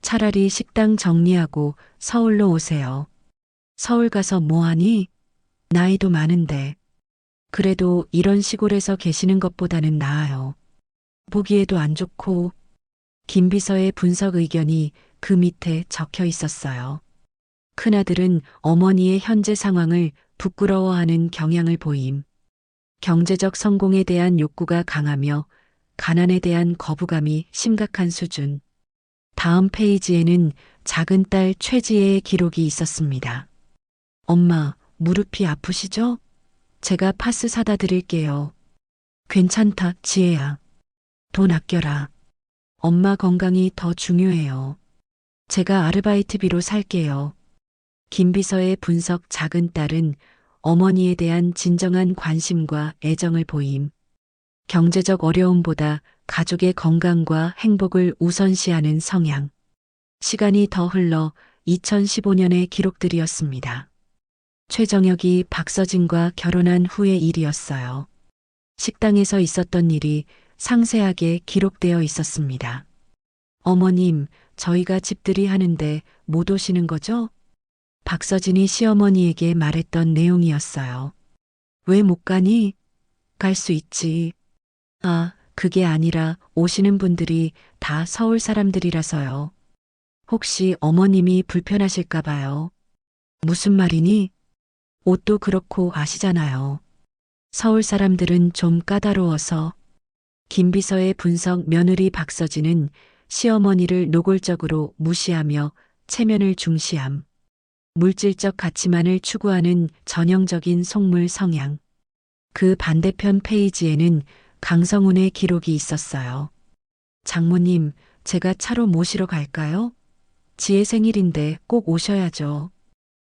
차라리 식당 정리하고 서울로 오세요. 서울 가서 뭐하니? 나이도 많은데. 그래도 이런 시골에서 계시는 것보다는 나아요. 보기에도 안 좋고. 김 비서의 분석 의견이 그 밑에 적혀 있었어요. 큰아들은 어머니의 현재 상황을 부끄러워하는 경향을 보임. 경제적 성공에 대한 욕구가 강하며 가난에 대한 거부감이 심각한 수준. 다음 페이지에는 작은 딸 최지혜의 기록이 있었습니다. 엄마, 무릎이 아프시죠? 제가 파스 사다 드릴게요. 괜찮다, 지혜야. 돈 아껴라. 엄마 건강이 더 중요해요. 제가 아르바이트비로 살게요. 김 비서의 분석 작은 딸은 어머니에 대한 진정한 관심과 애정을 보임. 경제적 어려움보다 가족의 건강과 행복을 우선시하는 성향. 시간이 더 흘러 2015년의 기록들이었습니다. 최정혁이 박서진과 결혼한 후의 일이었어요. 식당에서 있었던 일이 상세하게 기록되어 있었습니다. 어머님, 저희가 집들이 하는데 못 오시는 거죠? 박서진이 시어머니에게 말했던 내용이었어요. 왜 못 가니? 갈 수 있지. 아, 그게 아니라 오시는 분들이 다 서울 사람들이라서요. 혹시 어머님이 불편하실까 봐요. 무슨 말이니? 옷도 그렇고 아시잖아요. 서울 사람들은 좀 까다로워서. 김 비서의 분석 며느리 박서진은 시어머니를 노골적으로 무시하며 체면을 중시함. 물질적 가치만을 추구하는 전형적인 속물 성향. 그 반대편 페이지에는 강성훈의 기록이 있었어요. 장모님, 제가 차로 모시러 갈까요? 지혜 생일인데 꼭 오셔야죠.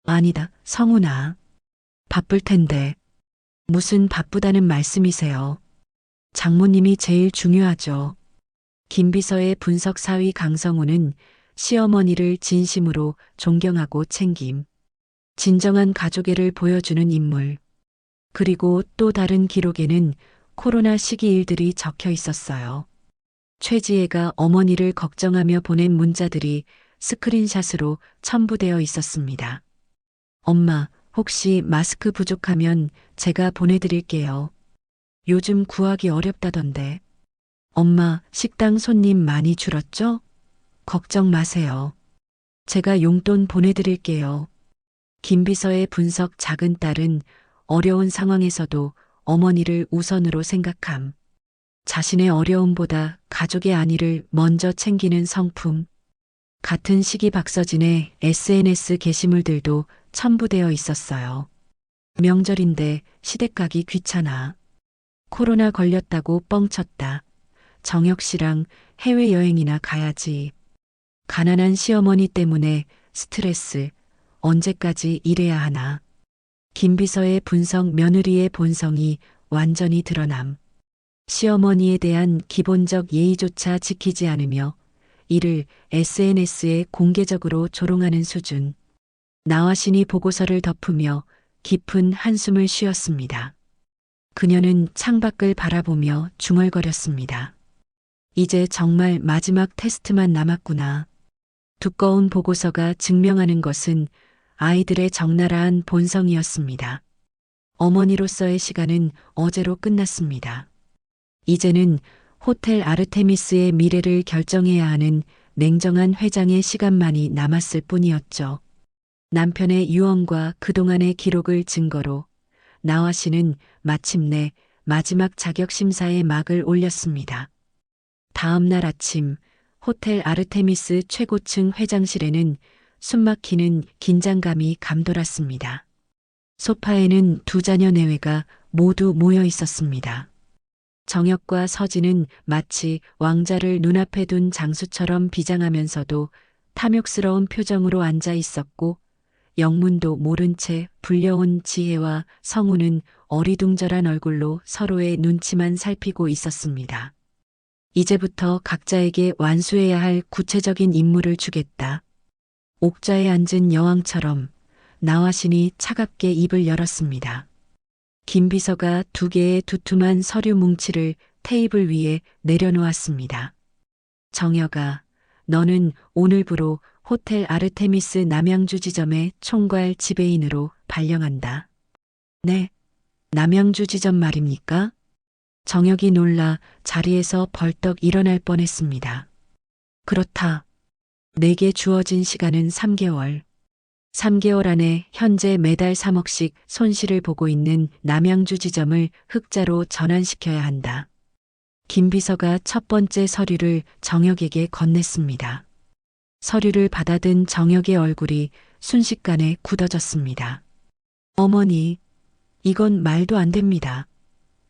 아니다, 성훈아. 바쁠 텐데. 무슨 바쁘다는 말씀이세요? 장모님이 제일 중요하죠. 김 비서의 분석 사위 강성훈은 시어머니를 진심으로 존경하고 챙김. 진정한 가족애를 보여주는 인물. 그리고 또 다른 기록에는 코로나 시기 일들이 적혀 있었어요. 최지혜가 어머니를 걱정하며 보낸 문자들이 스크린샷으로 첨부되어 있었습니다. 엄마, 혹시 마스크 부족하면 제가 보내드릴게요. 요즘 구하기 어렵다던데. 엄마, 식당 손님 많이 줄었죠? 걱정 마세요. 제가 용돈 보내드릴게요. 김 비서의 분석 작은 딸은 어려운 상황에서도 어머니를 우선으로 생각함. 자신의 어려움보다 가족의 안위를 먼저 챙기는 성품. 같은 시기 박서진의 SNS 게시물들도 첨부되어 있었어요. 명절인데 시댁 가기 귀찮아. 코로나 걸렸다고 뻥쳤다. 정혁 씨랑 해외여행이나 가야지. 가난한 시어머니 때문에 스트레스. 언제까지 일해야 하나. 김 비서의 분석 며느리의 본성이 완전히 드러남. 시어머니에 대한 기본적 예의조차 지키지 않으며 이를 SNS에 공개적으로 조롱하는 수준. 나화신이 보고서를 덮으며 깊은 한숨을 쉬었습니다. 그녀는 창밖을 바라보며 중얼거렸습니다. 이제 정말 마지막 테스트만 남았구나. 두꺼운 보고서가 증명하는 것은 아이들의 적나라한 본성이었습니다. 어머니로서의 시간은 어제로 끝났습니다. 이제는 호텔 아르테미스의 미래를 결정해야 하는 냉정한 회장의 시간만이 남았을 뿐이었죠. 남편의 유언과 그동안의 기록을 증거로 나화 씨는 마침내 마지막 자격 심사에 막을 올렸습니다. 다음 날 아침 호텔 아르테미스 최고층 회장실에는 숨막히는 긴장감이 감돌았습니다. 소파에는 두 자녀 내외가 모두 모여 있었습니다. 정혁과 서진은 마치 왕자를 눈앞에 둔 장수처럼 비장하면서도 탐욕스러운 표정으로 앉아 있었고, 영문도 모른 채 불려온 지혜와 성우는 어리둥절한 얼굴로 서로의 눈치만 살피고 있었습니다. 이제부터 각자에게 완수해야 할 구체적인 임무를 주겠다. 옥좌에 앉은 여왕처럼 나화신이 차갑게 입을 열었습니다. 김 비서가 두 개의 두툼한 서류 뭉치를 테이블 위에 내려놓았습니다. 정혁아, 너는 오늘부로 호텔 아르테미스 남양주 지점의 총괄 지배인으로 발령한다. 네, 남양주 지점 말입니까? 정혁이 놀라 자리에서 벌떡 일어날 뻔했습니다. 그렇다. 내게 주어진 시간은 3개월. 3개월 안에 현재 매달 3억씩 손실을 보고 있는 남양주 지점을 흑자로 전환시켜야 한다. 김 비서가 첫 번째 서류를 정혁에게 건넸습니다. 서류를 받아든 정혁의 얼굴이 순식간에 굳어졌습니다. 어머니, 이건 말도 안 됩니다.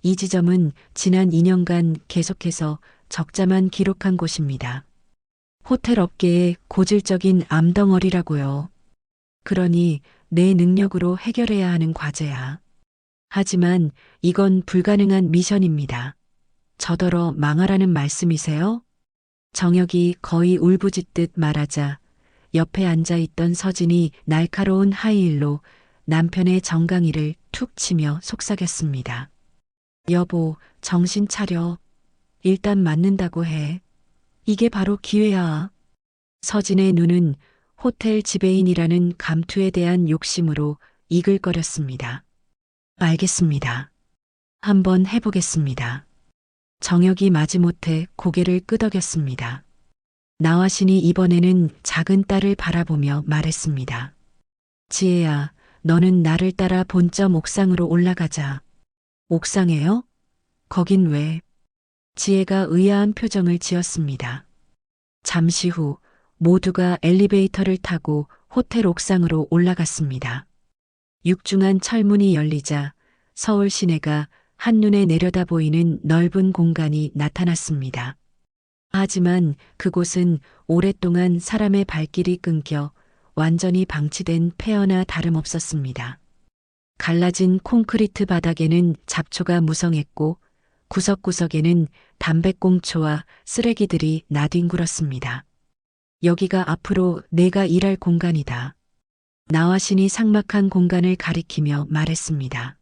이 지점은 지난 2년간 계속해서 적자만 기록한 곳입니다. 호텔 업계의 고질적인 암덩어리라고요. 그러니 내 능력으로 해결해야 하는 과제야. 하지만 이건 불가능한 미션입니다. 저더러 망하라는 말씀이세요? 정혁이 거의 울부짖듯 말하자 옆에 앉아있던 서진이 날카로운 하이힐로 남편의 정강이를 툭 치며 속삭였습니다. 여보, 정신 차려. 일단 맞는다고 해. 이게 바로 기회야. 서진의 눈은 호텔 지배인이라는 감투에 대한 욕심으로 이글거렸습니다. 알겠습니다. 한번 해보겠습니다. 정혁이 마지못해 고개를 끄덕였습니다. 나화신이 이번에는 작은 딸을 바라보며 말했습니다. 지혜야, 너는 나를 따라 본점 옥상으로 올라가자. 옥상에요? 거긴 왜? 지혜가 의아한 표정을 지었습니다. 잠시 후 모두가 엘리베이터를 타고 호텔 옥상으로 올라갔습니다. 육중한 철문이 열리자 서울 시내가 한눈에 내려다 보이는 넓은 공간이 나타났습니다. 하지만 그곳은 오랫동안 사람의 발길이 끊겨 완전히 방치된 폐허나 다름없었습니다. 갈라진 콘크리트 바닥에는 잡초가 무성했고 구석구석에는 담배꽁초와 쓰레기들이 나뒹굴었습니다. 여기가 앞으로 내가 일할 공간이다. 나화신이 삭막한 공간을 가리키며 말했습니다.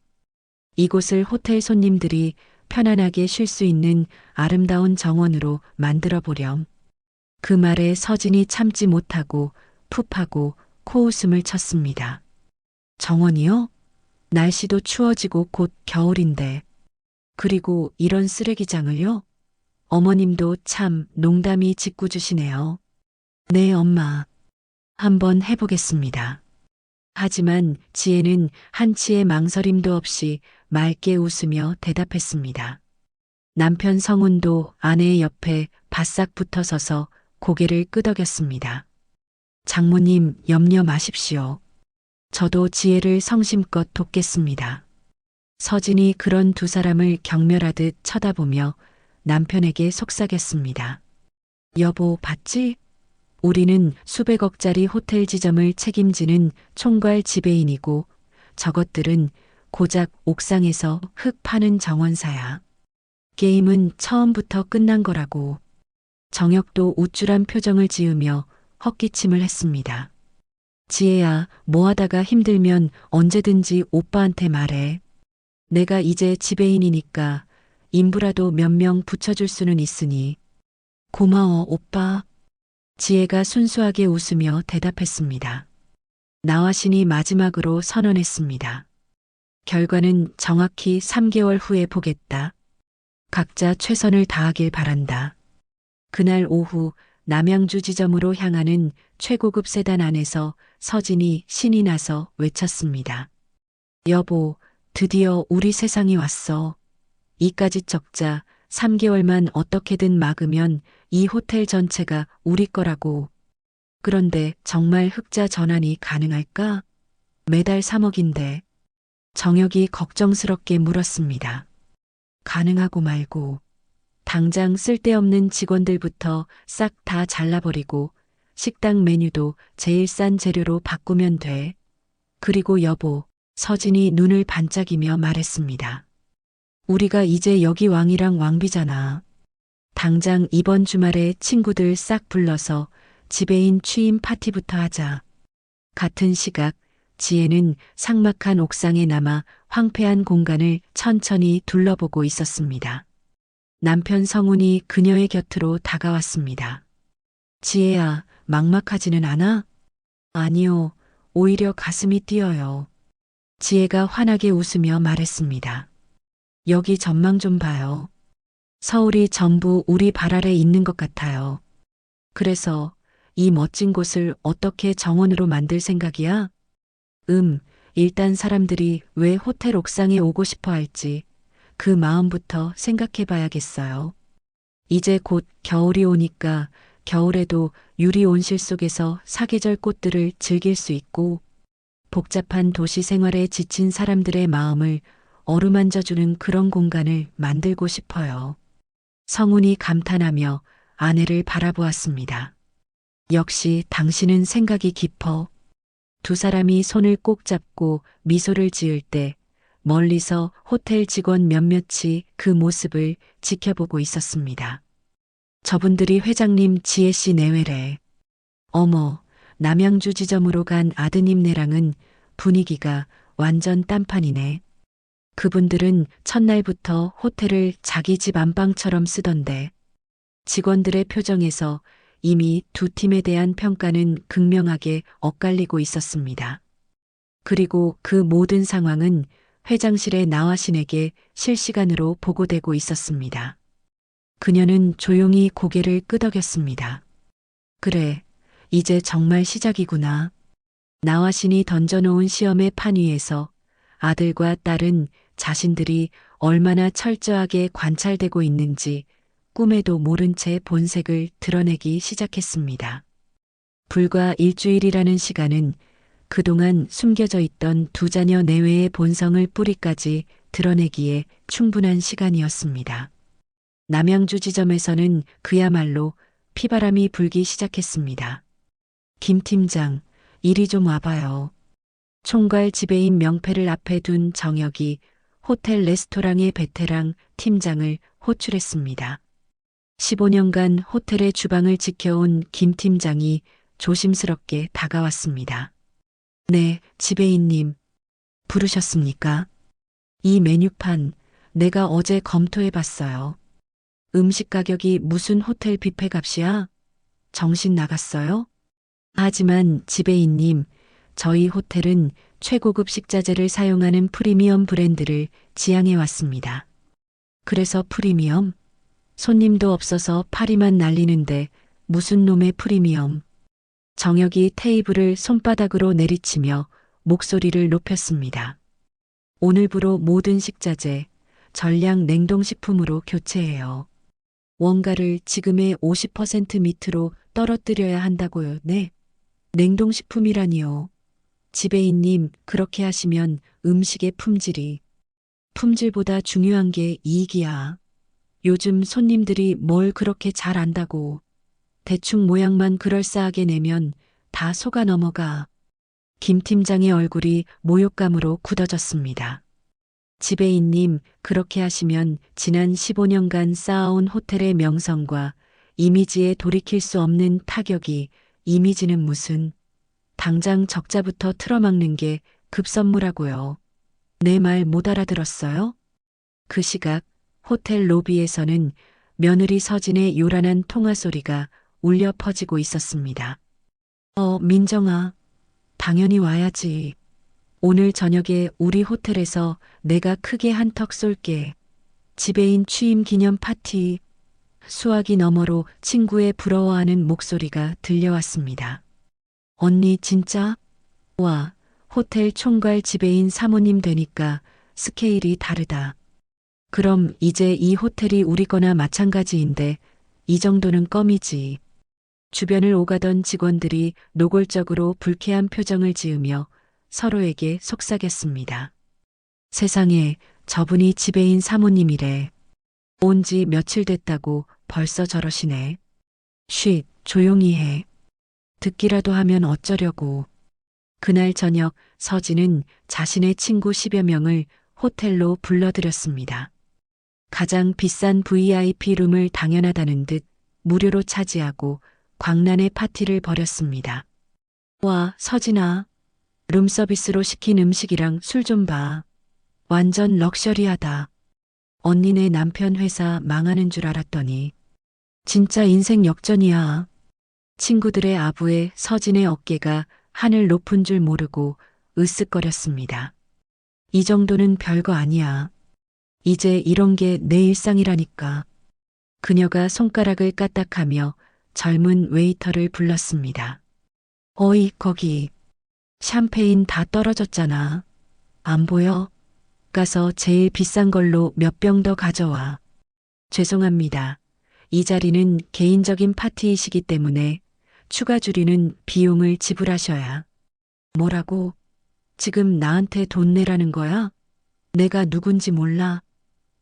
이곳을 호텔 손님들이 편안하게 쉴 수 있는 아름다운 정원으로 만들어 보렴. 그 말에 서진이 참지 못하고 푹하고 코웃음을 쳤습니다. 정원이요? 날씨도 추워지고 곧 겨울인데. 그리고 이런 쓰레기장을요? 어머님도 참 농담이 짓궂으시네요. 네, 엄마. 한번 해보겠습니다. 하지만 지혜는 한치의 망설임도 없이 맑게 웃으며 대답했습니다. 남편 성훈도 아내의 옆에 바싹 붙어 서서 고개를 끄덕였습니다. 장모님, 염려 마십시오. 저도 지혜를 성심껏 돕겠습니다. 서진이 그런 두 사람을 경멸하듯 쳐다보며 남편에게 속삭였습니다. 여보, 봤지? 우리는 수백억짜리 호텔 지점을 책임지는 총괄 지배인이고 저것들은 고작 옥상에서 흙 파는 정원사야. 게임은 처음부터 끝난 거라고. 정혁도 우쭐한 표정을 지으며 헛기침을 했습니다. 지혜야, 뭐 하다가 힘들면 언제든지 오빠한테 말해. 내가 이제 지배인이니까 인부라도 몇 명 붙여줄 수는 있으니. 고마워, 오빠. 지혜가 순수하게 웃으며 대답했습니다. 나화신이 마지막으로 선언했습니다. 결과는 정확히 3개월 후에 보겠다. 각자 최선을 다하길 바란다. 그날 오후 남양주 지점으로 향하는 최고급 세단 안에서 서진이 신이 나서 외쳤습니다. 여보, 드디어 우리 세상이 왔어. 이까짓 적자 3개월만 어떻게든 막으면 이 호텔 전체가 우리 거라고. 그런데 정말 흑자 전환이 가능할까? 매달 3억인데. 정혁이 걱정스럽게 물었습니다. 가능하고 말고. 당장 쓸데없는 직원들부터 싹 다 잘라버리고 식당 메뉴도 제일 싼 재료로 바꾸면 돼. 그리고 여보, 서진이 눈을 반짝이며 말했습니다. 우리가 이제 여기 왕이랑 왕비잖아. 당장 이번 주말에 친구들 싹 불러서 지배인 취임 파티부터 하자. 같은 시각 지혜는 삭막한 옥상에 남아 황폐한 공간을 천천히 둘러보고 있었습니다. 남편 성훈이 그녀의 곁으로 다가왔습니다. 지혜야, 막막하지는 않아? 아니요, 오히려 가슴이 뛰어요. 지혜가 환하게 웃으며 말했습니다. 여기 전망 좀 봐요. 서울이 전부 우리 발 아래 있는 것 같아요. 그래서 이 멋진 곳을 어떻게 정원으로 만들 생각이야? 일단 사람들이 왜 호텔 옥상에 오고 싶어 할지 그 마음부터 생각해 봐야겠어요. 이제 곧 겨울이 오니까 겨울에도 유리 온실 속에서 사계절 꽃들을 즐길 수 있고 복잡한 도시 생활에 지친 사람들의 마음을 어루만져주는 그런 공간을 만들고 싶어요. 성훈이 감탄하며 아내를 바라보았습니다. 역시 당신은 생각이 깊어. 두 사람이 손을 꼭 잡고 미소를 지을 때 멀리서 호텔 직원 몇몇이 그 모습을 지켜보고 있었습니다. 저분들이 회장님 지혜 씨 내외래. 어머, 남양주 지점으로 간 아드님네랑은 분위기가 완전 딴판이네. 그분들은 첫날부터 호텔을 자기 집 안방처럼 쓰던데 직원들의 표정에서 이미 두 팀에 대한 평가는 극명하게 엇갈리고 있었습니다. 그리고 그 모든 상황은 회장실의 나화신에게 실시간으로 보고되고 있었습니다. 그녀는 조용히 고개를 끄덕였습니다. 그래, 이제 정말 시작이구나. 나화신이 던져놓은 시험의 판 위에서 아들과 딸은 자신들이 얼마나 철저하게 관찰되고 있는지 꿈에도 모른 채 본색을 드러내기 시작했습니다. 불과 일주일이라는 시간은 그동안 숨겨져 있던 두 자녀 내외의 본성을 뿌리까지 드러내기에 충분한 시간이었습니다. 남양주 지점에서는 그야말로 피바람이 불기 시작했습니다. 김 팀장, 이리 좀 와봐요. 총괄 지배인 명패를 앞에 둔 정혁이 호텔 레스토랑의 베테랑 팀장을 호출했습니다. 15년간 호텔의 주방을 지켜온 김 팀장이 조심스럽게 다가왔습니다. 네, 지배인님. 부르셨습니까? 이 메뉴판 내가 어제 검토해 봤어요. 음식 가격이 무슨 호텔 뷔페 값이야? 정신 나갔어요? 하지만 지배인님, 저희 호텔은 최고급 식자재를 사용하는 프리미엄 브랜드를 지향해 왔습니다. 그래서 프리미엄? 손님도 없어서 파리만 날리는데 무슨 놈의 프리미엄? 정혁이 테이블을 손바닥으로 내리치며 목소리를 높였습니다. 오늘부로 모든 식자재, 전량 냉동식품으로 교체해요. 원가를 지금의 50% 밑으로 떨어뜨려야 한다고요. 네. 냉동식품이라니요. 지배인님, 그렇게 하시면 음식의 품질보다 중요한 게 이익이야. 요즘 손님들이 뭘 그렇게 잘 안다고. 대충 모양만 그럴싸하게 내면 다 속아 넘어가. 김 팀장의 얼굴이 모욕감으로 굳어졌습니다. 지배인님, 그렇게 하시면 지난 15년간 쌓아온 호텔의 명성과 이미지에 돌이킬 수 없는 타격이, 이미지는 무슨, 당장 적자부터 틀어막는 게 급선무라고요. 내 말 못 알아들었어요? 그 시각 호텔 로비에서는 며느리 서진의 요란한 통화 소리가 울려 퍼지고 있었습니다. 민정아, 당연히 와야지. 오늘 저녁에 우리 호텔에서 내가 크게 한턱 쏠게. 지배인 취임 기념 파티. 수화기 너머로 친구의 부러워하는 목소리가 들려왔습니다. 언니 진짜? 와, 호텔 총괄 지배인 사모님 되니까 스케일이 다르다. 그럼 이제 이 호텔이 우리 거나 마찬가지인데 이 정도는 껌이지. 주변을 오가던 직원들이 노골적으로 불쾌한 표정을 지으며 서로에게 속삭였습니다. 세상에 저분이 지배인 사모님이래. 온 지 며칠 됐다고 벌써 저러시네. 쉿, 조용히 해. 듣기라도 하면 어쩌려고. 그날 저녁 서진은 자신의 친구 10여 명을 호텔로 불러들였습니다. 가장 비싼 VIP 룸을 당연하다는 듯 무료로 차지하고 광란의 파티를 벌였습니다. 와, 서진아. 룸서비스로 시킨 음식이랑 술 좀 봐. 완전 럭셔리하다. 언니네 남편 회사 망하는 줄 알았더니 진짜 인생 역전이야. 친구들의 아부에 서진의 어깨가 하늘 높은 줄 모르고 으쓱거렸습니다. 이 정도는 별거 아니야. 이제 이런 게 내 일상이라니까. 그녀가 손가락을 까딱하며 젊은 웨이터를 불렀습니다. 어이, 거기. 샴페인 다 떨어졌잖아. 안 보여? 가서 제일 비싼 걸로 몇 병 더 가져와. 죄송합니다. 이 자리는 개인적인 파티이시기 때문에 추가 줄이는 비용을 지불하셔야. 뭐라고? 지금 나한테 돈 내라는 거야? 내가 누군지 몰라.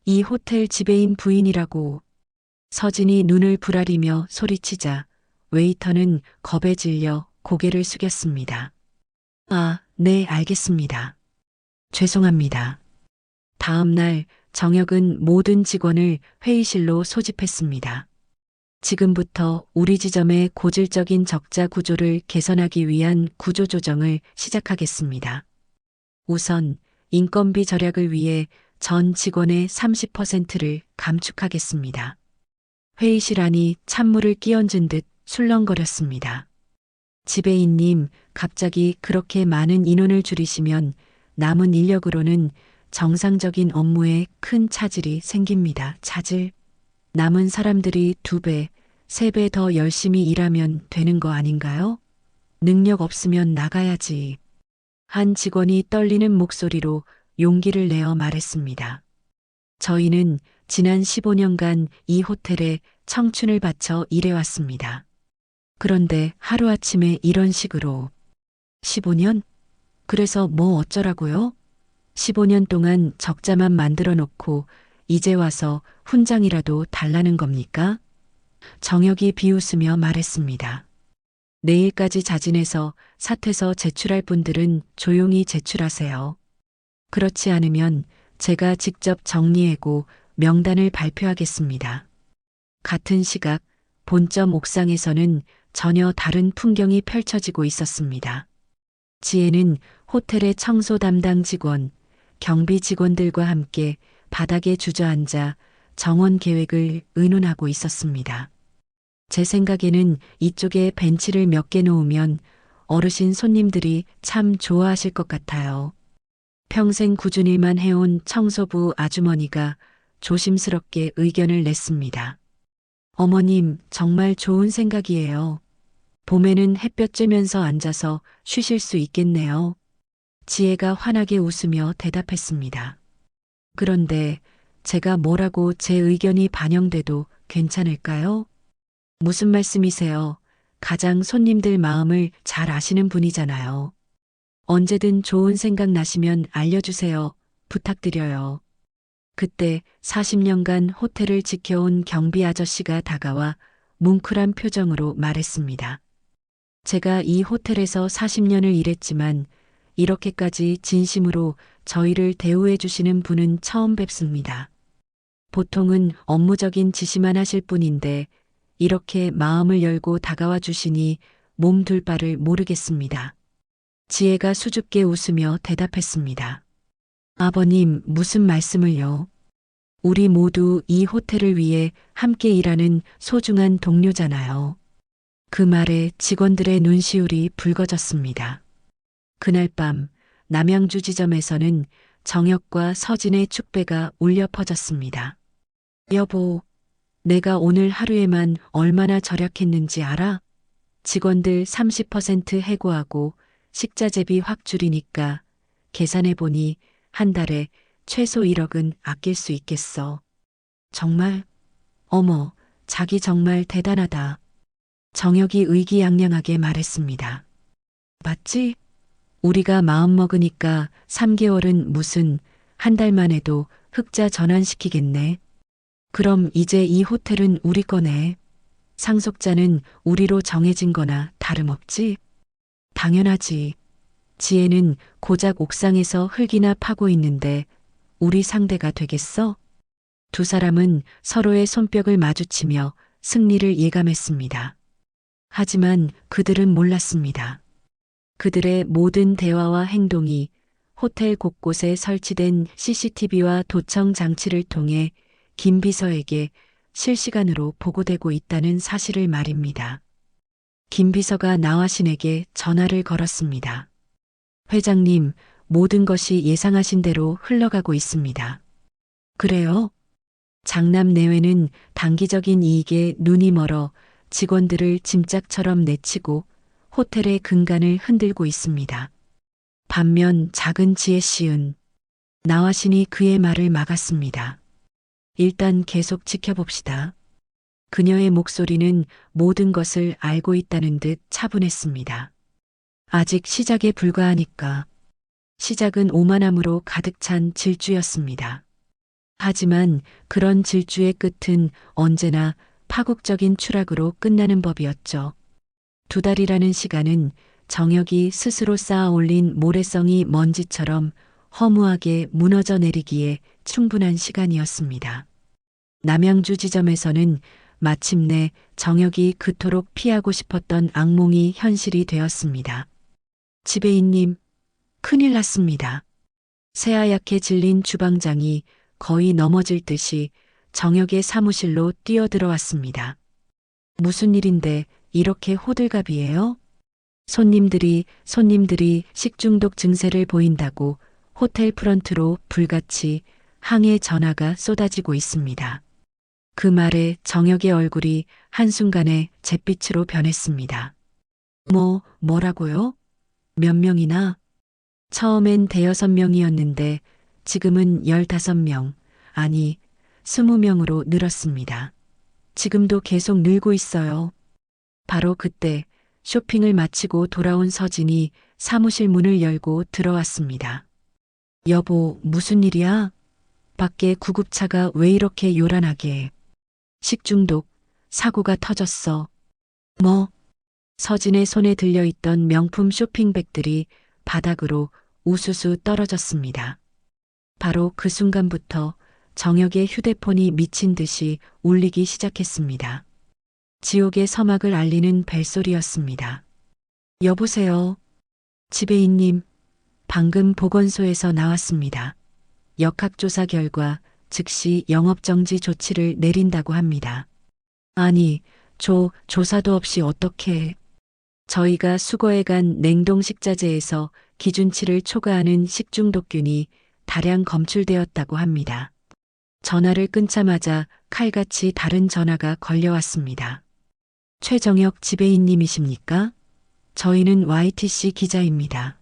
이 호텔 지배인 부인이라고. 서진이 눈을 부라리며 소리치자 웨이터는 겁에 질려 고개를 숙였습니다. 아, 네, 알겠습니다. 죄송합니다. 다음 날 정혁은 모든 직원을 회의실로 소집했습니다. 지금부터 우리 지점의 고질적인 적자 구조를 개선하기 위한 구조조정을 시작하겠습니다. 우선 인건비 절약을 위해 전 직원의 30%를 감축하겠습니다. 회의실 안이 찬물을 끼얹은 듯 술렁거렸습니다. 지배인님, 갑자기 그렇게 많은 인원을 줄이시면 남은 인력으로는 정상적인 업무에 큰 차질이 생깁니다. 차질. 남은 사람들이 2배, 3배 더 열심히 일하면 되는 거 아닌가요? 능력 없으면 나가야지. 한 직원이 떨리는 목소리로 용기를 내어 말했습니다. 저희는 지난 15년간 이 호텔에 청춘을 바쳐 일해왔습니다. 그런데 하루아침에 이런 식으로. 15년? 그래서 뭐 어쩌라고요? 15년 동안 적자만 만들어 놓고 이제 와서 훈장이라도 달라는 겁니까? 정혁이 비웃으며 말했습니다. 내일까지 자진해서 사퇴서 제출할 분들은 조용히 제출하세요. 그렇지 않으면 제가 직접 정리하고 명단을 발표하겠습니다. 같은 시각 본점 옥상에서는 전혀 다른 풍경이 펼쳐지고 있었습니다. 지혜는 호텔의 청소 담당 직원, 경비 직원들과 함께 바닥에 주저앉아 정원 계획을 의논하고 있었습니다. 제 생각에는 이쪽에 벤치를 몇 개 놓으면 어르신 손님들이 참 좋아하실 것 같아요. 평생 꾸준히 일만 해온 청소부 아주머니가 조심스럽게 의견을 냈습니다. 어머님, 정말 좋은 생각이에요. 봄에는 햇볕 쬐면서 앉아서 쉬실 수 있겠네요. 지혜가 환하게 웃으며 대답했습니다. 그런데 제가 뭐라고 제 의견이 반영돼도 괜찮을까요? 무슨 말씀이세요? 가장 손님들 마음을 잘 아시는 분이잖아요. 언제든 좋은 생각 나시면 알려주세요. 부탁드려요. 그때 40년간 호텔을 지켜온 경비 아저씨가 다가와 뭉클한 표정으로 말했습니다. 제가 이 호텔에서 40년을 일했지만 이렇게까지 진심으로 저희를 대우해 주시는 분은 처음 뵙습니다. 보통은 업무적인 지시만 하실 분인데 이렇게 마음을 열고 다가와 주시니 몸둘 바를 모르겠습니다. 지혜가 수줍게 웃으며 대답했습니다. 아버님, 무슨 말씀을요? 우리 모두 이 호텔을 위해 함께 일하는 소중한 동료잖아요. 그 말에 직원들의 눈시울이 붉어졌습니다. 그날 밤 남양주 지점에서는 정혁과 서진의 축배가 울려 퍼졌습니다. 여보, 내가 오늘 하루에만 얼마나 절약했는지 알아? 직원들 30% 해고하고 식자재비 확 줄이니까 계산해보니 한 달에 최소 1억은 아낄 수 있겠어. 정말? 어머, 자기 정말 대단하다. 정혁이 의기양양하게 말했습니다. 맞지? 우리가 마음먹으니까 3개월은 무슨 한 달만 해도 흑자 전환시키겠네. 그럼 이제 이 호텔은 우리 거네. 상속자는 우리로 정해진 거나 다름없지? 당연하지. 지혜는 고작 옥상에서 흙이나 파고 있는데 우리 상대가 되겠어? 두 사람은 서로의 손뼉을 마주치며 승리를 예감했습니다. 하지만 그들은 몰랐습니다. 그들의 모든 대화와 행동이 호텔 곳곳에 설치된 CCTV와 도청 장치를 통해 김 비서에게 실시간으로 보고되고 있다는 사실을 말입니다. 김 비서가 나화신에게 전화를 걸었습니다. 회장님, 모든 것이 예상하신 대로 흘러가고 있습니다. 그래요? 장남 내외는 단기적인 이익에 눈이 멀어 직원들을 짐짝처럼 내치고 호텔의 근간을 흔들고 있습니다. 반면 작은 지혜 씨은 나화신이 그의 말을 막았습니다. 일단 계속 지켜봅시다. 그녀의 목소리는 모든 것을 알고 있다는 듯 차분했습니다. 아직 시작에 불과하니까. 시작은 오만함으로 가득 찬 질주였습니다. 하지만 그런 질주의 끝은 언제나 파국적인 추락으로 끝나는 법이었죠. 2달이라는 시간은 정혁이 스스로 쌓아 올린 모래성이 먼지처럼 허무하게 무너져 내리기에 충분한 시간이었습니다. 남양주 지점에서는 마침내 정혁이 그토록 피하고 싶었던 악몽이 현실이 되었습니다. 지배인님, 큰일 났습니다. 새하얗게 질린 주방장이 거의 넘어질 듯이 정혁의 사무실로 뛰어들어왔습니다. 무슨 일인데 이렇게 호들갑이에요? 손님들이 식중독 증세를 보인다고 호텔 프런트로 불같이 항해 전화가 쏟아지고 있습니다. 그 말에 정혁의 얼굴이 한순간에 잿빛으로 변했습니다. 뭐라고요? 몇 명이나? 처음엔 5명이었는데 지금은 15명, 아니 20명으로 늘었습니다. 지금도 계속 늘고 있어요. 바로 그때 쇼핑을 마치고 돌아온 서진이 사무실 문을 열고 들어왔습니다. 여보, 무슨 일이야? 밖에 구급차가 왜 이렇게 요란하게. 식중독, 사고가 터졌어. 뭐? 서진의 손에 들려있던 명품 쇼핑백들이 바닥으로 우수수 떨어졌습니다. 바로 그 순간부터 정혁의 휴대폰이 미친 듯이 울리기 시작했습니다. 지옥의 서막을 알리는 벨소리였습니다. 여보세요. 지배인님, 방금 보건소에서 나왔습니다. 역학조사 결과 즉시 영업정지 조치를 내린다고 합니다. 아니, 조사도 없이 어떻게. 저희가 수거해간 냉동식자재에서 기준치를 초과하는 식중독균이 다량 검출되었다고 합니다. 전화를 끊자마자 칼같이 다른 전화가 걸려왔습니다. 최정혁 지배인님이십니까? 저희는 YTC 기자입니다.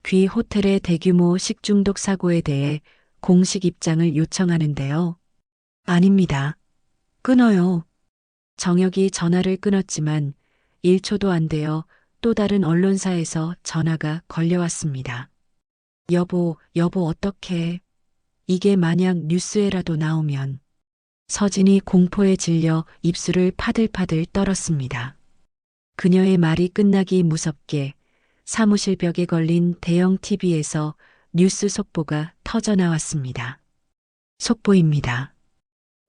귀 호텔의 대규모 식중독 사고에 대해 공식 입장을 요청하는데요. 아닙니다. 끊어요. 정혁이 전화를 끊었지만 1초도 안 되어 또 다른 언론사에서 전화가 걸려왔습니다. 여보, 어떡해. 이게 만약 뉴스에라도 나오면. 서진이 공포에 질려 입술을 파들파들 떨었습니다. 그녀의 말이 끝나기 무섭게 사무실 벽에 걸린 대형 TV에서 뉴스 속보가 터져 나왔습니다. 속보입니다.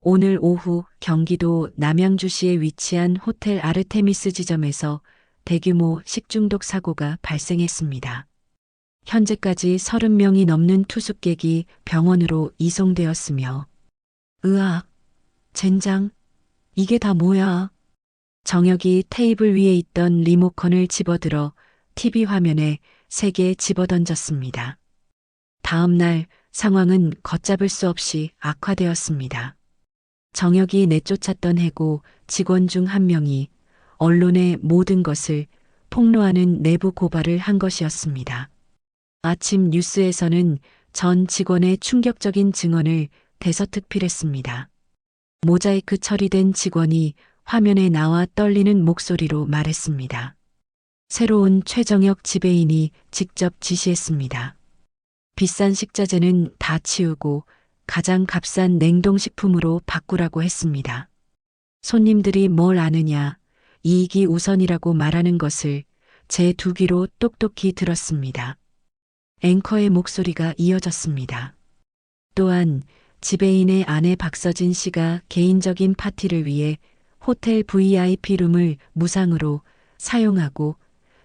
오늘 오후 경기도 남양주시에 위치한 호텔 아르테미스 지점에서 대규모 식중독 사고가 발생했습니다. 현재까지 30명이 넘는 투숙객이 병원으로 이송되었으며, 으악, 젠장, 이게 다 뭐야? 정혁이 테이블 위에 있던 리모컨을 집어들어 TV 화면에 3개 집어던졌습니다. 다음 날 상황은 걷잡을 수 없이 악화되었습니다. 정혁이 내쫓았던 해고 직원 중 한 명이 언론의 모든 것을 폭로하는 내부 고발을 한 것이었습니다. 아침 뉴스에서는 전 직원의 충격적인 증언을 대서특필했습니다. 모자이크 처리된 직원이 화면에 나와 떨리는 목소리로 말했습니다. 새로운 최정혁 지배인이 직접 지시했습니다. 비싼 식자재는 다 치우고 가장 값싼 냉동식품으로 바꾸라고 했습니다. 손님들이 뭘 아느냐, 이익이 우선이라고 말하는 것을 제 두 귀로 똑똑히 들었습니다. 앵커의 목소리가 이어졌습니다. 또한 지배인의 아내 박서진 씨가 개인적인 파티를 위해 호텔 VIP룸을 무상으로 사용하고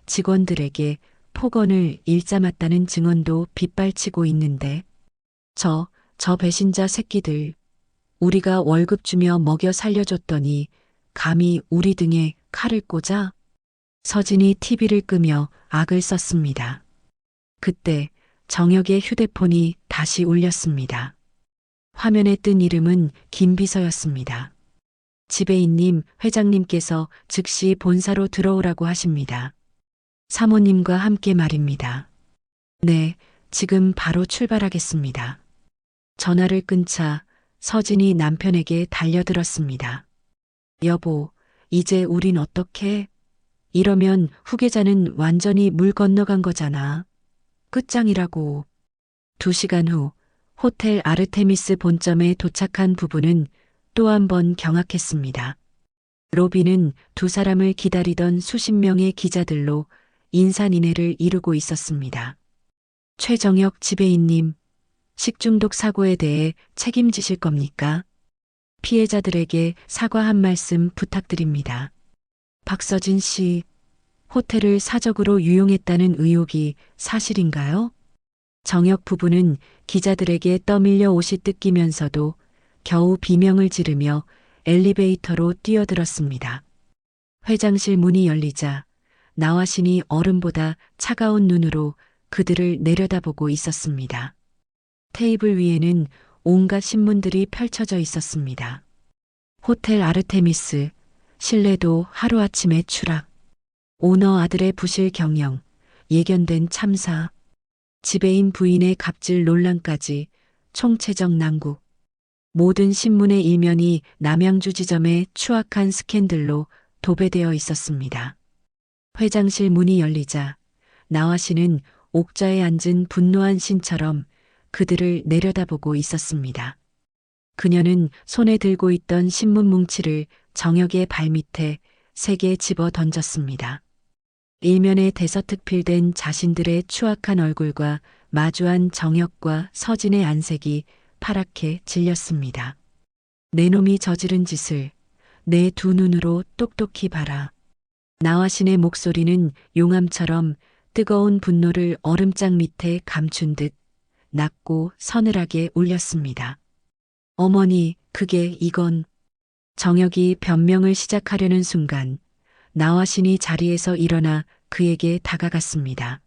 직원들에게 폭언을 일삼았다는 증언도 빗발치고 있는데 저 배신자 새끼들, 우리가 월급 주며 먹여 살려줬더니 감히 우리 등에 칼을 꽂아? 서진이 TV를 끄며 악을 썼습니다. 그때 정혁의 휴대폰이 다시 울렸습니다. 화면에 뜬 이름은 김비서였습니다. 지배인님, 회장님께서 즉시 본사로 들어오라고 하십니다. 사모님과 함께 말입니다. 네, 지금 바로 출발하겠습니다. 전화를 끊자 서진이 남편에게 달려들었습니다. 여보, 이제 우린 어떡해? 이러면 후계자는 완전히 물 건너간 거잖아. 끝장이라고. 2시간 후 호텔 아르테미스 본점에 도착한 부부는 또 한 번 경악했습니다. 로비는 두 사람을 기다리던 수십 명의 기자들로 인산인해를 이루고 있었습니다. 최정혁 지배인님, 식중독 사고에 대해 책임지실 겁니까? 피해자들에게 사과 한 말씀 부탁드립니다. 박서진 씨, 호텔을 사적으로 유용했다는 의혹이 사실인가요? 정혁 부부는 기자들에게 떠밀려 옷이 뜯기면서도 겨우 비명을 지르며 엘리베이터로 뛰어들었습니다. 회장실 문이 열리자 나화신이 얼음보다 차가운 눈으로 그들을 내려다보고 있었습니다. 테이블 위에는 온갖 신문들이 펼쳐져 있었습니다. 호텔 아르테미스, 신뢰도 하루아침에 추락, 오너 아들의 부실 경영, 예견된 참사, 지배인 부인의 갑질 논란까지 총체적 난국. 모든 신문의 일면이 남양주 지점의 추악한 스캔들로 도배되어 있었습니다. 회장실 문이 열리자 나화씨는 옥자에 앉은 분노한 신처럼 그들을 내려다보고 있었습니다. 그녀는 손에 들고 있던 신문 뭉치를 정혁의 발밑에 3개 집어 던졌습니다. 일면에 대서특필된 자신들의 추악한 얼굴과 마주한 정혁과 서진의 안색이 파랗게 질렸습니다. 내 놈이 저지른 짓을 내 두 눈으로 똑똑히 봐라. 나화신의 목소리는 용암처럼 뜨거운 분노를 얼음장 밑에 감춘 듯 낮고 서늘하게 울렸습니다. 어머니, 이건. 정혁이 변명을 시작하려는 순간 나화신이 자리에서 일어나 그에게 다가갔습니다.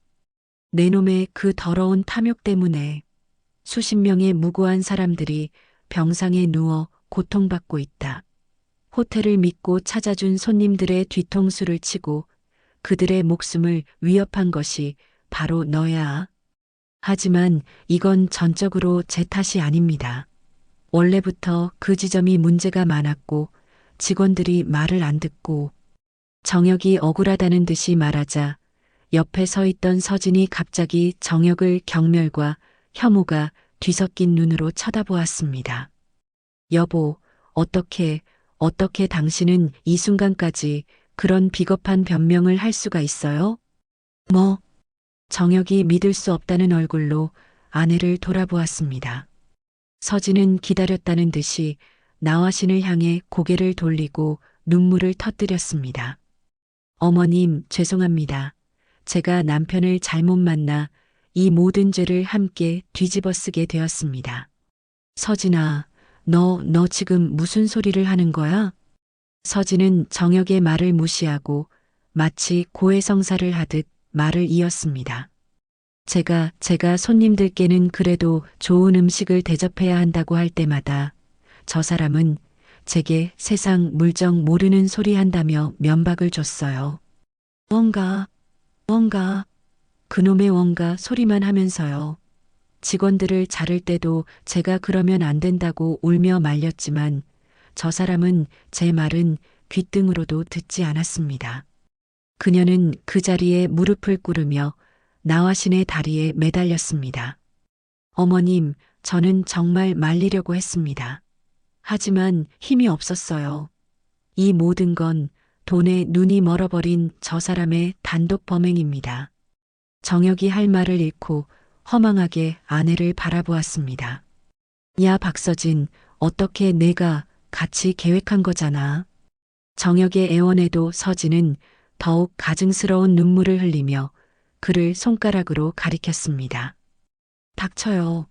내 놈의 그 더러운 탐욕 때문에 수십 명의 무고한 사람들이 병상에 누워 고통받고 있다. 호텔을 믿고 찾아준 손님들의 뒤통수를 치고 그들의 목숨을 위협한 것이 바로 너야. 하지만 이건 전적으로 제 탓이 아닙니다. 원래부터 그 지점이 문제가 많았고 직원들이 말을 안 듣고. 정혁이 억울하다는 듯이 말하자 옆에 서 있던 서진이 갑자기 정혁을 경멸과 혐오가 뒤섞인 눈으로 쳐다보았습니다. 여보, 어떻게 당신은 이 순간까지 그런 비겁한 변명을 할 수가 있어요? 뭐? 정혁이 믿을 수 없다는 얼굴로 아내를 돌아보았습니다. 서진은 기다렸다는 듯이 나화신을 향해 고개를 돌리고 눈물을 터뜨렸습니다. 어머님, 죄송합니다. 제가 남편을 잘못 만나 이 모든 죄를 함께 뒤집어 쓰게 되었습니다. 서진아, 너 지금 무슨 소리를 하는 거야? 서진은 정혁의 말을 무시하고 마치 고해성사를 하듯 말을 이었습니다. 제가 손님들께는 그래도 좋은 음식을 대접해야 한다고 할 때마다 저 사람은 제게 세상 물정 모르는 소리 한다며 면박을 줬어요. 뭔가, 그놈의 원가 소리만 하면서요. 직원들을 자를 때도 제가 그러면 안 된다고 울며 말렸지만 저 사람은 제 말은 귓등으로도 듣지 않았습니다. 그녀는 그 자리에 무릎을 꿇으며 나화신의 다리에 매달렸습니다. 어머님, 저는 정말 말리려고 했습니다. 하지만 힘이 없었어요. 이 모든 건 돈에 눈이 멀어버린 저 사람의 단독 범행입니다. 정혁이 할 말을 잃고 허망하게 아내를 바라보았습니다. 야, 박서진, 어떻게 내가 같이 계획한 거잖아. 정혁의 애원에도 서진은 더욱 가증스러운 눈물을 흘리며 그를 손가락으로 가리켰습니다. 닥쳐요.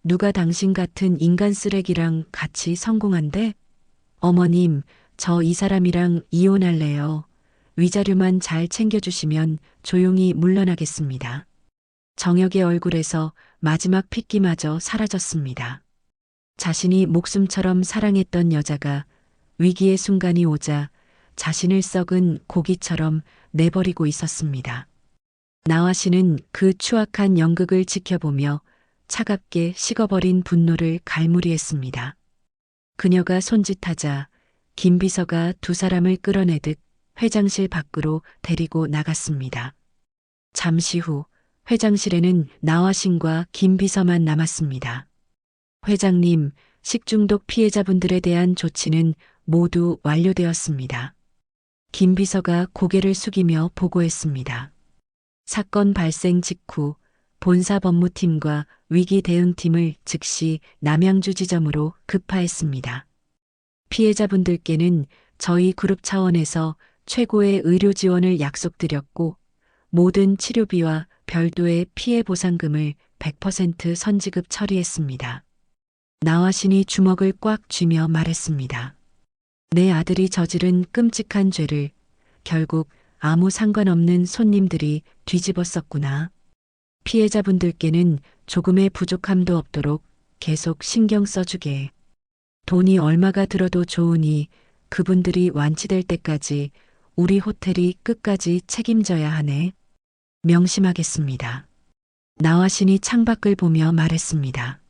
누가 당신 같은 인간 쓰레기랑 같이 성공한대? 어머님, 저 이 사람이랑 이혼할래요. 위자료만 잘 챙겨주시면 조용히 물러나겠습니다. 정혁의 얼굴에서 마지막 핏기마저 사라졌습니다. 자신이 목숨처럼 사랑했던 여자가 위기의 순간이 오자 자신을 썩은 고기처럼 내버리고 있었습니다. 나화씨는 그 추악한 연극을 지켜보며 차갑게 식어버린 분노를 갈무리했습니다. 그녀가 손짓하자 김 비서가 두 사람을 끌어내듯 회장실 밖으로 데리고 나갔습니다. 잠시 후 회장실에는 나화신과 김 비서만 남았습니다. 회장님, 식중독 피해자분들에 대한 조치는 모두 완료되었습니다. 김 비서가 고개를 숙이며 보고했습니다. 사건 발생 직후 본사 법무팀과 위기 대응팀을 즉시 남양주 지점으로 급파했습니다. 피해자분들께는 저희 그룹 차원에서 최고의 의료 지원을 약속드렸고 모든 치료비와 별도의 피해 보상금을 100% 선지급 처리했습니다. 나화신이 주먹을 꽉 쥐며 말했습니다. 내 아들이 저지른 끔찍한 죄를 결국 아무 상관없는 손님들이 뒤집었었구나. 피해자분들께는 조금의 부족함도 없도록 계속 신경 써주게. 돈이 얼마가 들어도 좋으니 그분들이 완치될 때까지 우리 호텔이 끝까지 책임져야 하네. 명심하겠습니다. 나화신이 창밖을 보며 말했습니다.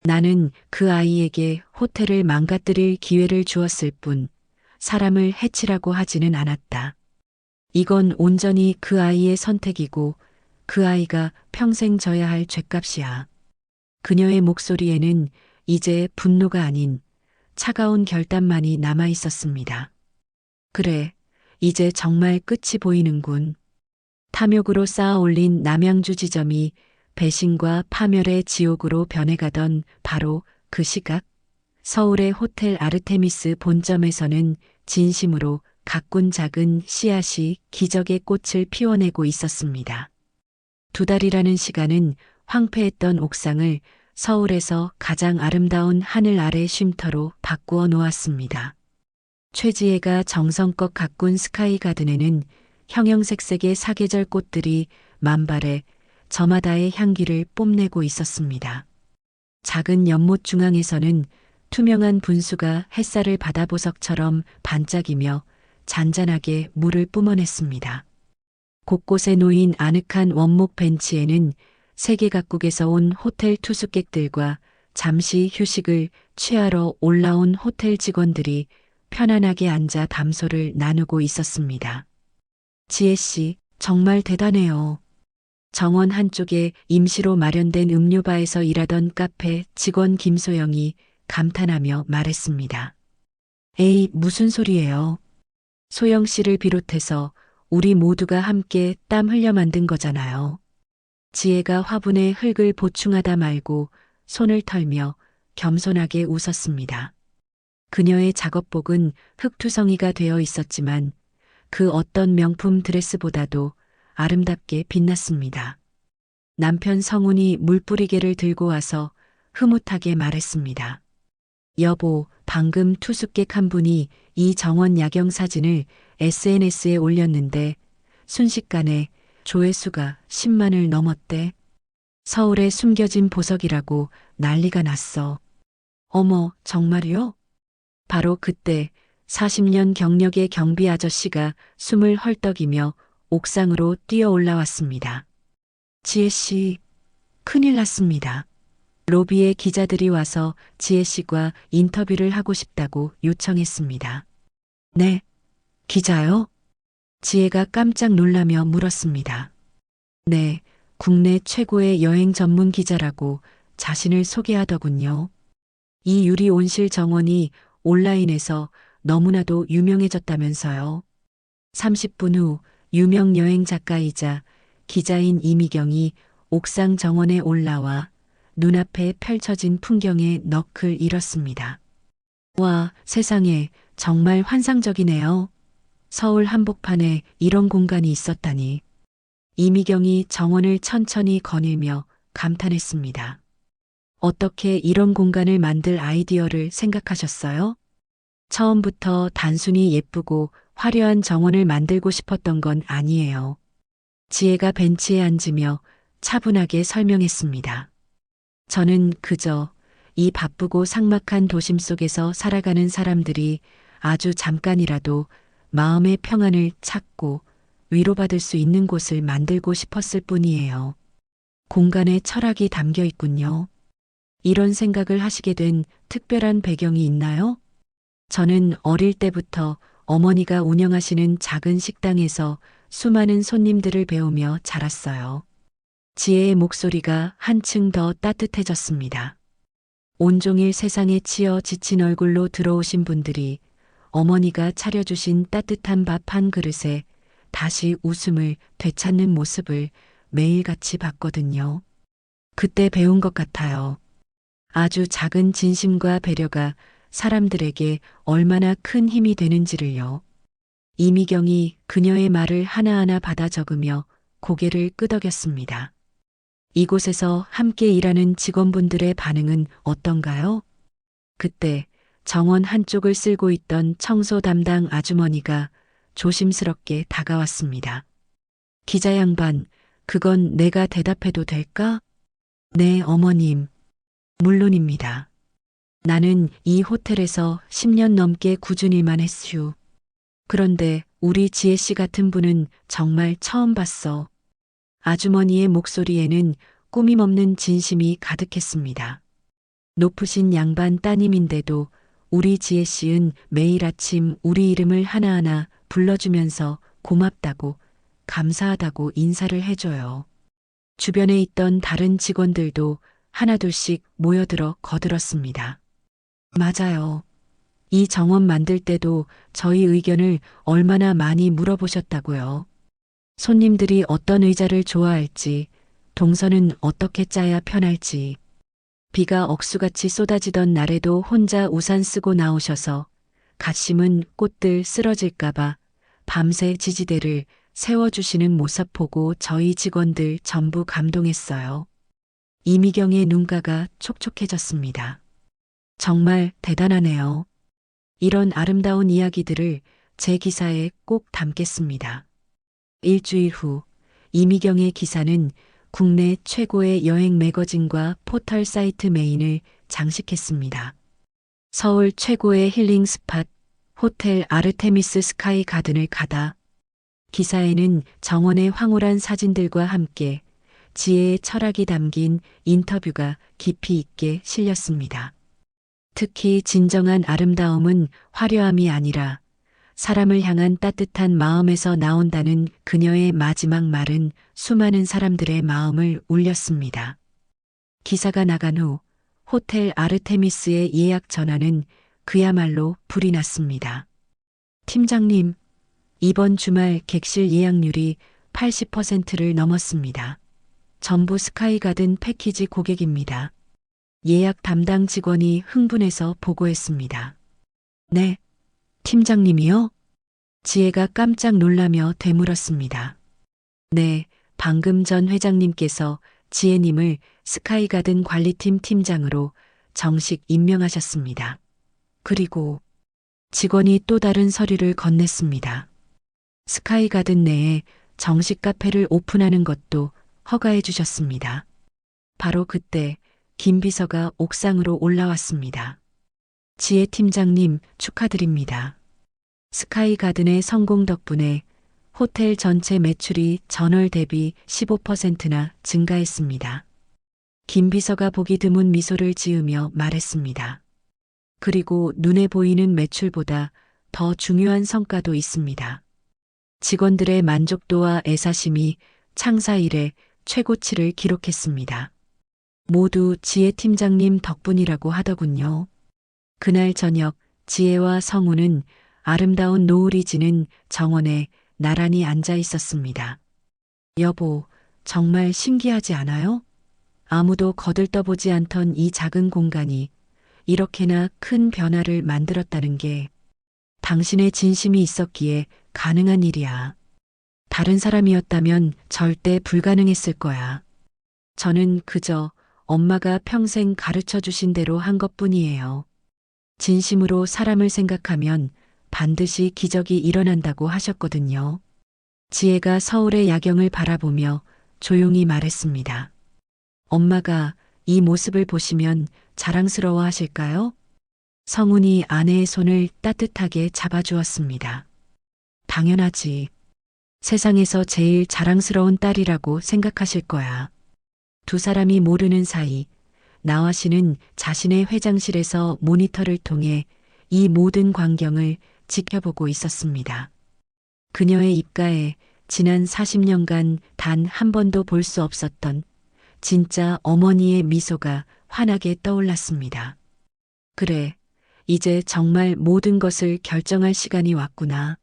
나는 그 아이에게 호텔을 망가뜨릴 기회를 주었을 뿐 사람을 해치라고 하지는 않았다. 이건 온전히 그 아이의 선택이고 그 아이가 평생 져야 할 죗값이야. 그녀의 목소리에는 이제 분노가 아닌 차가운 결단만이 남아 있었습니다. 그래, 이제 정말 끝이 보이는군. 탐욕으로 쌓아 올린 남양주 지점이 배신과 파멸의 지옥으로 변해가던 바로 그 시각, 서울의 호텔 아르테미스 본점에서는 진심으로 가꾼 작은 씨앗이 기적의 꽃을 피워내고 있었습니다. 2달이라는 시간은 황폐했던 옥상을 서울에서 가장 아름다운 하늘 아래 쉼터로 바꾸어 놓았습니다. 최지혜가 정성껏 가꾼 스카이 가든에는 형형색색의 사계절 꽃들이 만발해 저마다의 향기를 뽐내고 있었습니다. 작은 연못 중앙에서는 투명한 분수가 햇살을 받아 보석처럼 반짝이며 잔잔하게 물을 뿜어냈습니다. 곳곳에 놓인 아늑한 원목 벤치에는 세계 각국에서 온 호텔 투숙객들과 잠시 휴식을 취하러 올라온 호텔 직원들이 편안하게 앉아 담소를 나누고 있었습니다. 지혜 씨, 정말 대단해요. 정원 한쪽에 임시로 마련된 음료바에서 일하던 카페 직원 김소영이 감탄하며 말했습니다. 에이, 무슨 소리예요. 소영 씨를 비롯해서 우리 모두가 함께 땀 흘려 만든 거잖아요. 지혜가 화분에 흙을 보충하다 말고 손을 털며 겸손하게 웃었습니다. 그녀의 작업복은 흙투성이가 되어 있었지만 그 어떤 명품 드레스보다도 아름답게 빛났습니다. 남편 성훈이 물뿌리개를 들고 와서 흐뭇하게 말했습니다. 여보, 방금 투숙객 한 분이 이 정원 야경 사진을 SNS에 올렸는데 순식간에 조회수가 10만을 넘었대. 서울에 숨겨진 보석이라고 난리가 났어. 어머, 정말요? 바로 그때 40년 경력의 경비 아저씨가 숨을 헐떡이며 옥상으로 뛰어 올라왔습니다. 지혜 씨, 큰일 났습니다. 로비에 기자들이 와서 지혜 씨과 인터뷰를 하고 싶다고 요청했습니다. 네, 기자요? 지혜가 깜짝 놀라며 물었습니다. 네, 국내 최고의 여행 전문 기자라고 자신을 소개하더군요. 이 유리 온실 정원이 온라인에서 너무나도 유명해졌다면서요. 30분 후 유명 여행 작가이자 기자인 이미경이 옥상 정원에 올라와 눈앞에 펼쳐진 풍경에 넋을 잃었습니다. 와, 세상에 정말 환상적이네요. 서울 한복판에 이런 공간이 있었다니. 이미경이 정원을 천천히 거닐며 감탄했습니다. 어떻게 이런 공간을 만들 아이디어를 생각하셨어요? 처음부터 단순히 예쁘고 화려한 정원을 만들고 싶었던 건 아니에요. 지혜가 벤치에 앉으며 차분하게 설명했습니다. 저는 그저 이 바쁘고 삭막한 도심 속에서 살아가는 사람들이 아주 잠깐이라도 마음의 평안을 찾고 위로받을 수 있는 곳을 만들고 싶었을 뿐이에요. 공간에 철학이 담겨 있군요. 이런 생각을 하시게 된 특별한 배경이 있나요? 저는 어릴 때부터 어머니가 운영하시는 작은 식당에서 수많은 손님들을 배우며 자랐어요. 지혜의 목소리가 한층 더 따뜻해졌습니다. 온종일 세상에 치여 지친 얼굴로 들어오신 분들이 어머니가 차려주신 따뜻한 밥 한 그릇에 다시 웃음을 되찾는 모습을 매일같이 봤거든요. 그때 배운 것 같아요. 아주 작은 진심과 배려가 사람들에게 얼마나 큰 힘이 되는지를요. 이미경이 그녀의 말을 하나하나 받아 적으며 고개를 끄덕였습니다. 이곳에서 함께 일하는 직원분들의 반응은 어떤가요? 그때 정원 한쪽을 쓸고 있던 청소 담당 아주머니가 조심스럽게 다가왔습니다. 기자 양반, 그건 내가 대답해도 될까? 네, 어머님. 물론입니다. 나는 이 호텔에서 10년 넘게 꾸준히 일만 했슈. 그런데 우리 지혜 씨 같은 분은 정말 처음 봤어. 아주머니의 목소리에는 꾸밈없는 진심이 가득했습니다. 높으신 양반 따님인데도 우리 지혜 씨는 매일 아침 우리 이름을 하나하나 불러주면서 고맙다고, 감사하다고 인사를 해줘요. 주변에 있던 다른 직원들도 하나둘씩 모여들어 거들었습니다. 맞아요. 이 정원 만들 때도 저희 의견을 얼마나 많이 물어보셨다고요. 손님들이 어떤 의자를 좋아할지, 동선은 어떻게 짜야 편할지. 비가 억수같이 쏟아지던 날에도 혼자 우산 쓰고 나오셔서 갓 심은 꽃들 쓰러질까봐 밤새 지지대를 세워주시는 모습 보고 저희 직원들 전부 감동했어요. 이미경의 눈가가 촉촉해졌습니다. 정말 대단하네요. 이런 아름다운 이야기들을 제 기사에 꼭 담겠습니다. 일주일 후 이미경의 기사는 국내 최고의 여행 매거진과 포털 사이트 메인을 장식했습니다. 서울 최고의 힐링 스팟 호텔 아르테미스 스카이 가든을 가다. 기사에는 정원의 황홀한 사진들과 함께 지혜의 철학이 담긴 인터뷰가 깊이 있게 실렸습니다. 특히 진정한 아름다움은 화려함이 아니라 사람을 향한 따뜻한 마음에서 나온다는 그녀의 마지막 말은 수많은 사람들의 마음을 울렸습니다. 기사가 나간 후 호텔 아르테미스의 예약 전화는 그야말로 불이 났습니다. 팀장님, 이번 주말 객실 예약률이 80%를 넘었습니다. 전부 스카이가든 패키지 고객입니다. 예약 담당 직원이 흥분해서 보고했습니다. 네, 팀장님이요? 지혜가 깜짝 놀라며 되물었습니다. 네, 방금 전 회장님께서 지혜님을 스카이가든 관리팀 팀장으로 정식 임명하셨습니다. 그리고 직원이 또 다른 서류를 건넸습니다. 스카이가든 내에 정식 카페를 오픈하는 것도 허가해 주셨습니다. 바로 그때 김 비서가 옥상으로 올라왔습니다. 지혜 팀장님 축하드립니다. 스카이가든의 성공 덕분에 호텔 전체 매출이 전월 대비 15%나 증가했습니다. 김 비서가 보기 드문 미소를 지으며 말했습니다. 그리고 눈에 보이는 매출보다 더 중요한 성과도 있습니다. 직원들의 만족도와 애사심이 창사 이래 최고치를 기록했습니다. 모두 지혜 팀장님 덕분이라고 하더군요. 그날 저녁 지혜와 성우는 아름다운 노을이 지는 정원에 나란히 앉아 있었습니다. 여보, 정말 신기하지 않아요? 아무도 거들떠보지 않던 이 작은 공간이 이렇게나 큰 변화를 만들었다는 게 당신의 진심이 있었기에 가능한 일이야. 다른 사람이었다면 절대 불가능했을 거야. 저는 그저 엄마가 평생 가르쳐 주신 대로 한 것뿐이에요. 진심으로 사람을 생각하면 반드시 기적이 일어난다고 하셨거든요. 지혜가 서울의 야경을 바라보며 조용히 말했습니다. 엄마가 이 모습을 보시면 자랑스러워 하실까요? 성훈이 아내의 손을 따뜻하게 잡아주었습니다. 당연하지. 세상에서 제일 자랑스러운 딸이라고 생각하실 거야. 두 사람이 모르는 사이 나화 씨는 자신의 회장실에서 모니터를 통해 이 모든 광경을 지켜보고 있었습니다. 그녀의 입가에 지난 40년간 단 한 번도 볼 수 없었던 진짜 어머니의 미소가 환하게 떠올랐습니다. 그래, 이제 정말 모든 것을 결정할 시간이 왔구나.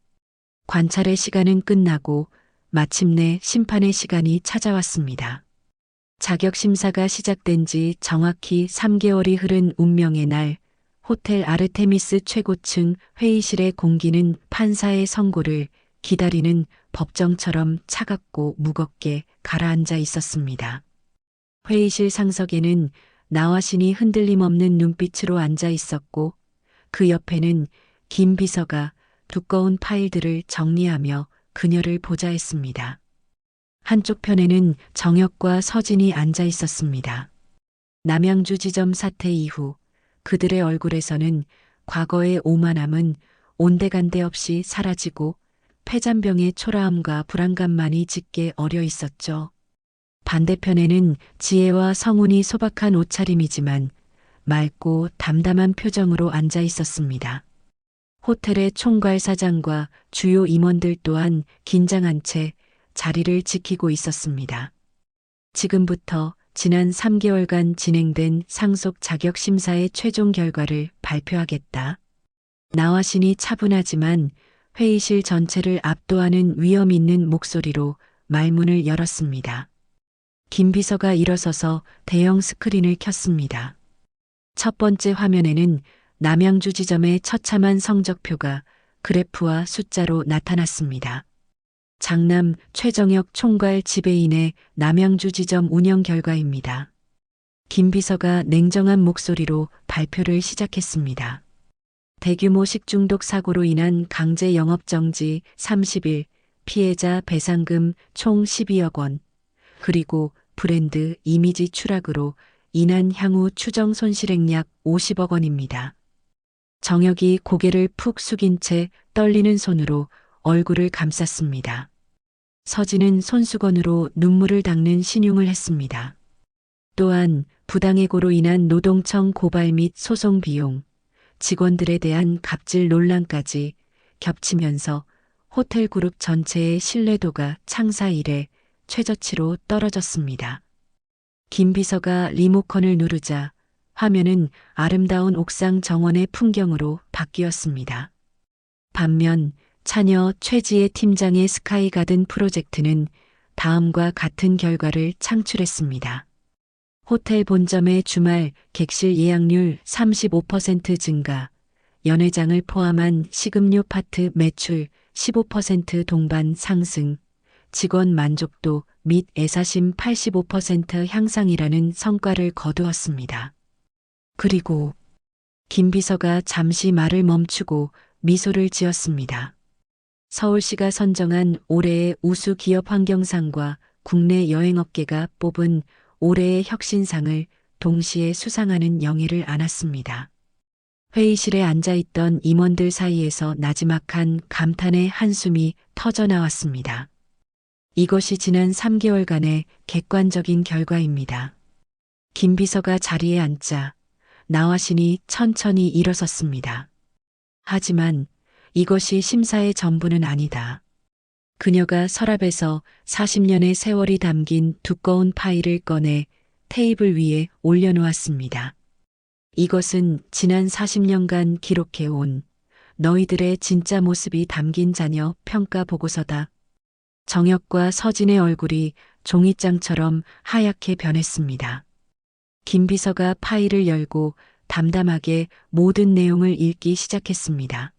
관찰의 시간은 끝나고 마침내 심판의 시간이 찾아왔습니다. 자격 심사가 시작된 지 정확히 3개월이 흐른 운명의 날, 호텔 아르테미스 최고층 회의실의 공기는 판사의 선고를 기다리는 법정처럼 차갑고 무겁게 가라앉아 있었습니다. 회의실 상석에는 나화신이 흔들림 없는 눈빛으로 앉아 있었고 그 옆에는 김 비서가 두꺼운 파일들을 정리하며 그녀를 보좌했습니다. 한쪽 편에는 정혁과 서진이 앉아 있었습니다. 남양주 지점 사태 이후 그들의 얼굴에서는 과거의 오만함은 온데간데 없이 사라지고 폐잔병의 초라함과 불안감만이 짙게 어려 있었죠. 반대편에는 지혜와 성훈이 소박한 옷차림이지만 맑고 담담한 표정으로 앉아 있었습니다. 호텔의 총괄 사장과 주요 임원들 또한 긴장한 채 자리를 지키고 있었습니다. 지금부터 지난 3개월간 진행된 상속 자격 심사의 최종 결과를 발표하겠다. 나화신이 차분하지만 회의실 전체를 압도하는 위험 있는 목소리로 말문을 열었습니다. 김 비서가 일어서서 대형 스크린을 켰습니다. 첫 번째 화면에는 남양주 지점의 처참한 성적표가 그래프와 숫자로 나타났습니다. 장남 최정혁 총괄 지배인의 남양주 지점 운영 결과입니다. 김 비서가 냉정한 목소리로 발표를 시작했습니다. 대규모 식중독 사고로 인한 강제 영업정지 30일, 피해자 배상금 총 12억 원, 그리고 브랜드 이미지 추락으로 인한 향후 추정 손실액 약 50억 원입니다. 정혁이 고개를 푹 숙인 채 떨리는 손으로 얼굴을 감쌌습니다. 서진은 손수건으로 눈물을 닦는 신용을 했습니다. 또한 부당해고로 인한 노동청 고발 및 소송 비용, 직원들에 대한 갑질 논란까지 겹치면서 호텔 그룹 전체의 신뢰도가 창사 이래 최저치로 떨어졌습니다. 김 비서가 리모컨을 누르자 화면은 아름다운 옥상 정원의 풍경으로 바뀌었습니다. 반면 차녀 최지혜 팀장의 스카이가든 프로젝트는 다음과 같은 결과를 창출했습니다. 호텔 본점의 주말 객실 예약률 35% 증가, 연회장을 포함한 식음료 파트 매출 15% 동반 상승, 직원 만족도 및 애사심 85% 향상이라는 성과를 거두었습니다. 그리고 김 비서가 잠시 말을 멈추고 미소를 지었습니다. 서울시가 선정한 올해의 우수 기업 환경상과 국내 여행업계가 뽑은 올해의 혁신상을 동시에 수상하는 영예를 안았습니다. 회의실에 앉아있던 임원들 사이에서 나지막한 감탄의 한숨이 터져나왔습니다. 이것이 지난 3개월간의 객관적인 결과입니다. 김 비서가 자리에 앉자 나화신이 천천히 일어섰습니다. 하지만 이것이 심사의 전부는 아니다. 그녀가 서랍에서 40년의 세월이 담긴 두꺼운 파일을 꺼내 테이블 위에 올려놓았습니다. 이것은 지난 40년간 기록해온 너희들의 진짜 모습이 담긴 자녀 평가 보고서다. 정혁과 서진의 얼굴이 종이장처럼 하얗게 변했습니다. 김 비서가 파일을 열고 담담하게 모든 내용을 읽기 시작했습니다.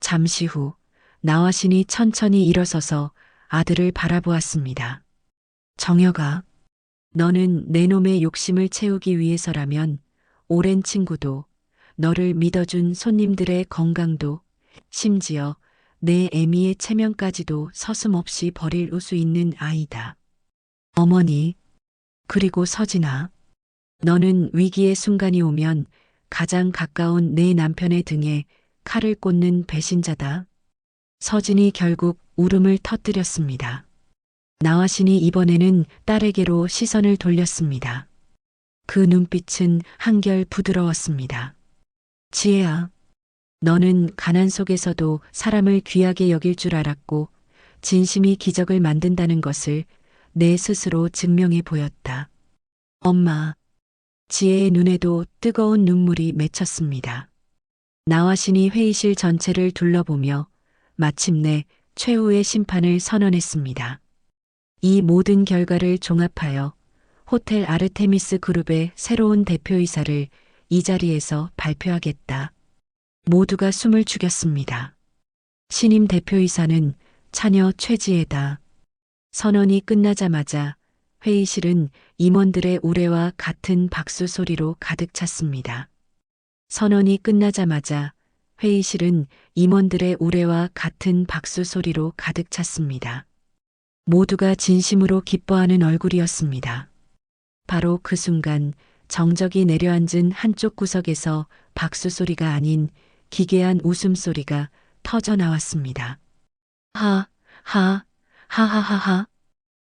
잠시 후 나화신이 천천히 일어서서 아들을 바라보았습니다. 정혁아, 너는 내 놈의 욕심을 채우기 위해서라면 오랜 친구도, 너를 믿어준 손님들의 건강도, 심지어 내 애미의 체면까지도 서슴없이 버릴 수 있는 아이다. 어머니, 그리고 서진아, 너는 위기의 순간이 오면 가장 가까운 내 남편의 등에 칼을 꽂는 배신자다. 서진이 결국 울음을 터뜨렸습니다. 나화신이 이번에는 딸에게로 시선을 돌렸습니다. 그 눈빛은 한결 부드러웠습니다. 지혜야, 너는 가난 속에서도 사람을 귀하게 여길 줄 알았고 진심이 기적을 만든다는 것을 내 스스로 증명해 보였다. 엄마, 지혜의 눈에도 뜨거운 눈물이 맺혔습니다. 나화신이 회의실 전체를 둘러보며 마침내 최후의 심판을 선언했습니다. 이 모든 결과를 종합하여 호텔 아르테미스 그룹의 새로운 대표이사를 이 자리에서 발표하겠다. 모두가 숨을 죽였습니다. 신임 대표이사는 차녀 최지혜다. 선언이 끝나자마자 회의실은 임원들의 우레와 같은 박수 소리로 가득 찼습니다. 선언이 끝나자마자 회의실은 임원들의 우레와 같은 박수 소리로 가득 찼습니다. 모두가 진심으로 기뻐하는 얼굴이었습니다. 바로 그 순간 정적이 내려앉은 한쪽 구석에서 박수 소리가 아닌 기괴한 웃음소리가 터져 나왔습니다. 하하하하하.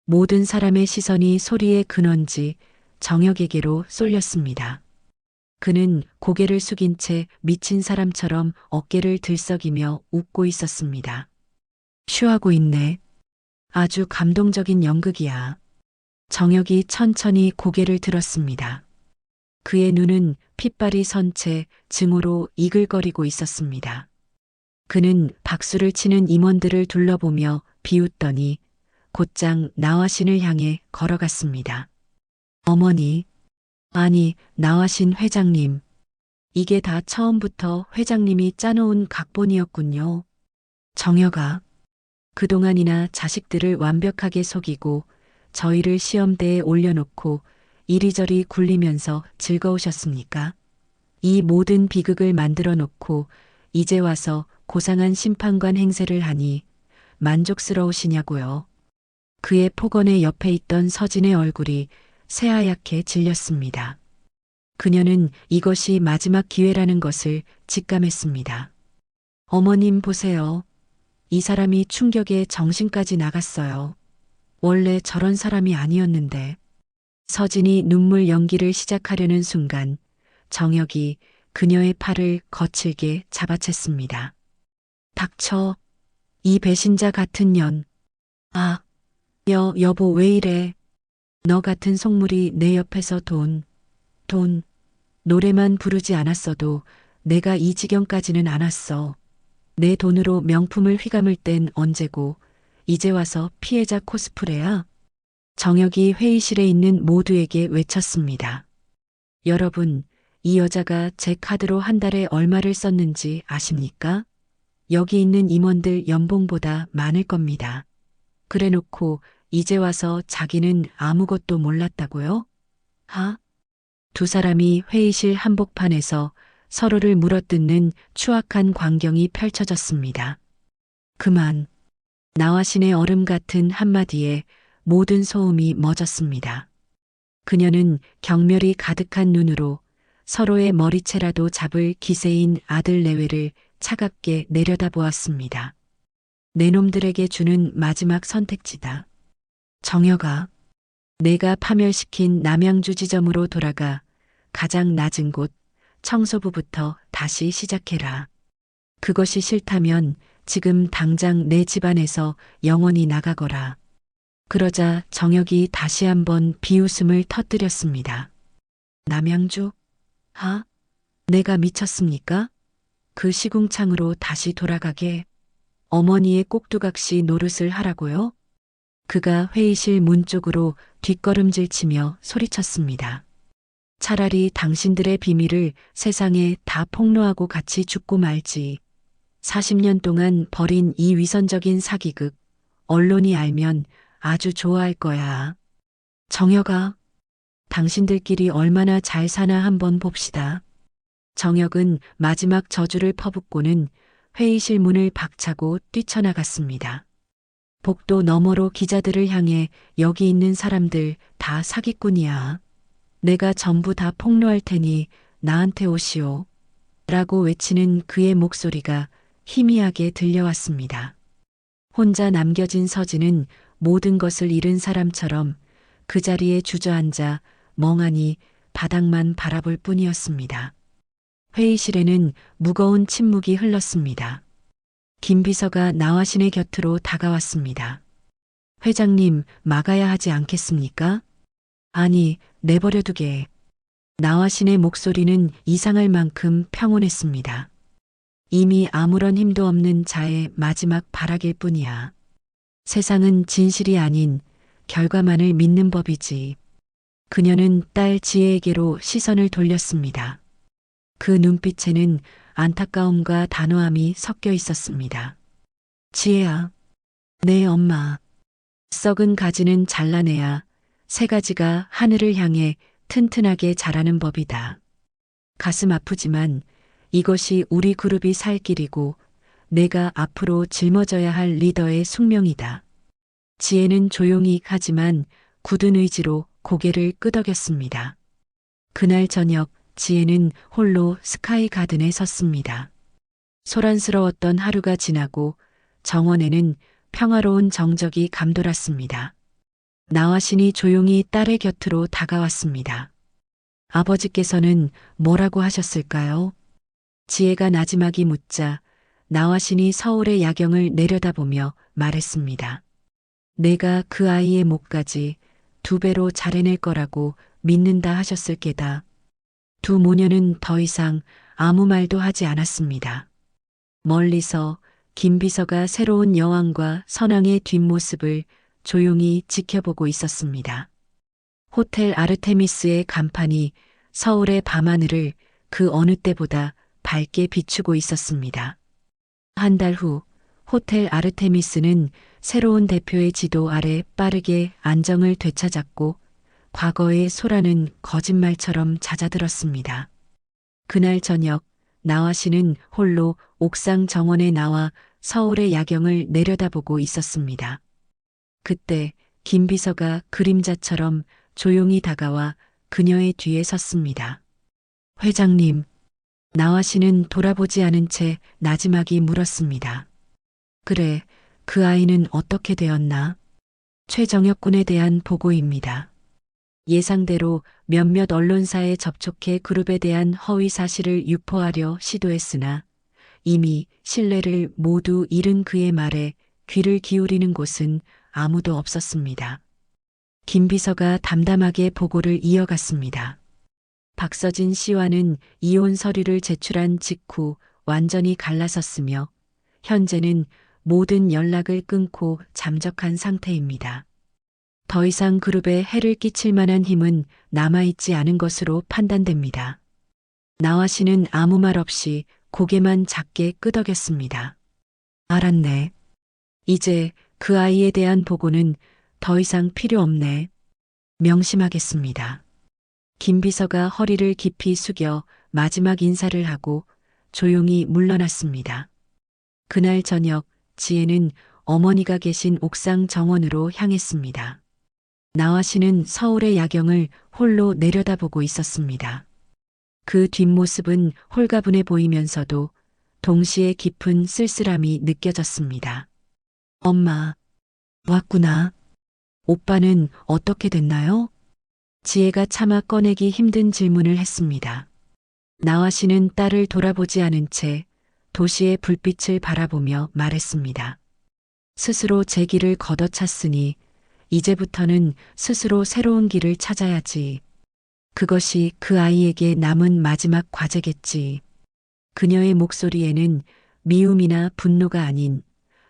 모든 사람의 시선이 소리의 근원지 정혁에게로 쏠렸습니다. 그는 고개를 숙인 채 미친 사람처럼 어깨를 들썩이며 웃고 있었습니다. 쉬하고 있네. 아주 감동적인 연극이야. 정혁이 천천히 고개를 들었습니다. 그의 눈은 핏발이 선 채 증오로 이글거리고 있었습니다. 그는 박수를 치는 임원들을 둘러보며 비웃더니 곧장 나화신을 향해 걸어갔습니다. 어머니, 아니, 나화신 회장님. 이게 다 처음부터 회장님이 짜놓은 각본이었군요. 정혁아, 그동안이나 자식들을 완벽하게 속이고 저희를 시험대에 올려놓고 이리저리 굴리면서 즐거우셨습니까? 이 모든 비극을 만들어 놓고 이제 와서 고상한 심판관 행세를 하니 만족스러우시냐고요. 그의 폭언의 옆에 있던 서진의 얼굴이 새하얗게 질렸습니다. 그녀는 이것이 마지막 기회라는 것을 직감했습니다. 어머님 보세요. 이 사람이 충격에 정신까지 나갔어요. 원래 저런 사람이 아니었는데. 서진이 눈물 연기를 시작하려는 순간 정혁이 그녀의 팔을 거칠게 잡아챘습니다. 닥쳐. 이 배신자 같은 년. 아, 여보 왜 이래. 너 같은 속물이 내 옆에서 돈. 노래만 부르지 않았어도 내가 이 지경까지는 안 왔어. 내 돈으로 명품을 휘감을 땐 언제고 이제 와서 피해자 코스프레야? 정혁이 회의실에 있는 모두에게 외쳤습니다. 여러분, 이 여자가 제 카드로 한 달에 얼마를 썼는지 아십니까? 여기 있는 임원들 연봉보다 많을 겁니다. 그래놓고 이제 와서 자기는 아무것도 몰랐다고요? 하? 두 사람이 회의실 한복판에서 서로를 물어뜯는 추악한 광경이 펼쳐졌습니다. 그만. 나와신의 얼음 같은 한마디에 모든 소음이 멎었습니다. 그녀는 경멸이 가득한 눈으로 서로의 머리채라도 잡을 기세인 아들 내외를 차갑게 내려다보았습니다. 내 놈들에게 주는 마지막 선택지다. 정혁아, 내가 파멸시킨 남양주 지점으로 돌아가 가장 낮은 곳 청소부부터 다시 시작해라. 그것이 싫다면 지금 당장 내 집안에서 영원히 나가거라. 그러자 정혁이 다시 한번 비웃음을 터뜨렸습니다. 남양주? 하? 내가 미쳤습니까? 그 시궁창으로 다시 돌아가게 어머니의 꼭두각시 노릇을 하라고요? 그가 회의실 문 쪽으로 뒷걸음질 치며 소리쳤습니다. 차라리 당신들의 비밀을 세상에 다 폭로하고 같이 죽고 말지. 40년 동안 벌인 이 위선적인 사기극, 언론이 알면 아주 좋아할 거야. 정혁아, 당신들끼리 얼마나 잘 사나 한번 봅시다. 정혁은 마지막 저주를 퍼붓고는 회의실 문을 박차고 뛰쳐나갔습니다. 복도 너머로 기자들을 향해 여기 있는 사람들 다 사기꾼이야. 내가 전부 다 폭로할 테니 나한테 오시오. 라고 외치는 그의 목소리가 희미하게 들려왔습니다. 혼자 남겨진 서진은 모든 것을 잃은 사람처럼 그 자리에 주저앉아 멍하니 바닥만 바라볼 뿐이었습니다. 회의실에는 무거운 침묵이 흘렀습니다. 김 비서가 나와신의 곁으로 다가왔습니다. 회장님, 막아야 하지 않겠습니까? 아니, 내버려두게. 나와신의 목소리는 이상할 만큼 평온했습니다. 이미 아무런 힘도 없는 자의 마지막 발악일 뿐이야. 세상은 진실이 아닌 결과만을 믿는 법이지. 그녀는 딸 지혜에게로 시선을 돌렸습니다. 그 눈빛에는 안타까움과 단호함이 섞여 있었습니다. 지혜야, 내 엄마. 썩은 가지는 잘라내야 새 가지가 하늘을 향해 튼튼하게 자라는 법이다. 가슴 아프지만 이것이 우리 그룹이 살 길이고 내가 앞으로 짊어져야 할 리더의 숙명이다. 지혜는 조용히 하지만 굳은 의지로 고개를 끄덕였습니다. 그날 저녁 지혜는 홀로 스카이 가든에 섰습니다. 소란스러웠던 하루가 지나고 정원에는 평화로운 정적이 감돌았습니다. 나와신이 조용히 딸의 곁으로 다가왔습니다. 아버지께서는 뭐라고 하셨을까요? 지혜가 나지막이 묻자 나와신이 서울의 야경을 내려다보며 말했습니다. 내가 그 아이의 목까지 2배로 잘해낼 거라고 믿는다 하셨을 게다. 두 모녀는 더 이상 아무 말도 하지 않았습니다. 멀리서 김 비서가 새로운 여왕과 선왕의 뒷모습을 조용히 지켜보고 있었습니다. 호텔 아르테미스의 간판이 서울의 밤하늘을 그 어느 때보다 밝게 비추고 있었습니다. 한 달 후 호텔 아르테미스는 새로운 대표의 지도 아래 빠르게 안정을 되찾았고 과거의 소라는 거짓말처럼 잦아들었습니다. 그날 저녁 나와신은 홀로 옥상 정원에 나와 서울의 야경을 내려다보고 있었습니다. 그때 김 비서가 그림자처럼 조용히 다가와 그녀의 뒤에 섰습니다. 회장님, 나와신은 돌아보지 않은 채 나지막이 물었습니다. 그래, 그 아이는 어떻게 되었나? 최정혁 군에 대한 보고입니다. 예상대로 몇몇 언론사에 접촉해 그룹에 대한 허위 사실을 유포하려 시도했으나 이미 신뢰를 모두 잃은 그의 말에 귀를 기울이는 곳은 아무도 없었습니다. 김 비서가 담담하게 보고를 이어갔습니다. 박서진 씨와는 이혼 서류를 제출한 직후 완전히 갈라섰으며 현재는 모든 연락을 끊고 잠적한 상태입니다. 더 이상 그룹에 해를 끼칠 만한 힘은 남아있지 않은 것으로 판단됩니다. 나와신은 아무 말 없이 고개만 작게 끄덕였습니다. 알았네. 이제 그 아이에 대한 보고는 더 이상 필요 없네. 명심하겠습니다. 김 비서가 허리를 깊이 숙여 마지막 인사를 하고 조용히 물러났습니다. 그날 저녁 지혜는 어머니가 계신 옥상 정원으로 향했습니다. 나화 씨는 서울의 야경을 홀로 내려다보고 있었습니다. 그 뒷모습은 홀가분해 보이면서도 동시에 깊은 쓸쓸함이 느껴졌습니다. 엄마, 왔구나. 오빠는 어떻게 됐나요? 지혜가 차마 꺼내기 힘든 질문을 했습니다. 나화 씨는 딸을 돌아보지 않은 채 도시의 불빛을 바라보며 말했습니다. 스스로 제 길을 걷어찼으니 이제부터는 스스로 새로운 길을 찾아야지. 그것이 그 아이에게 남은 마지막 과제겠지. 그녀의 목소리에는 미움이나 분노가 아닌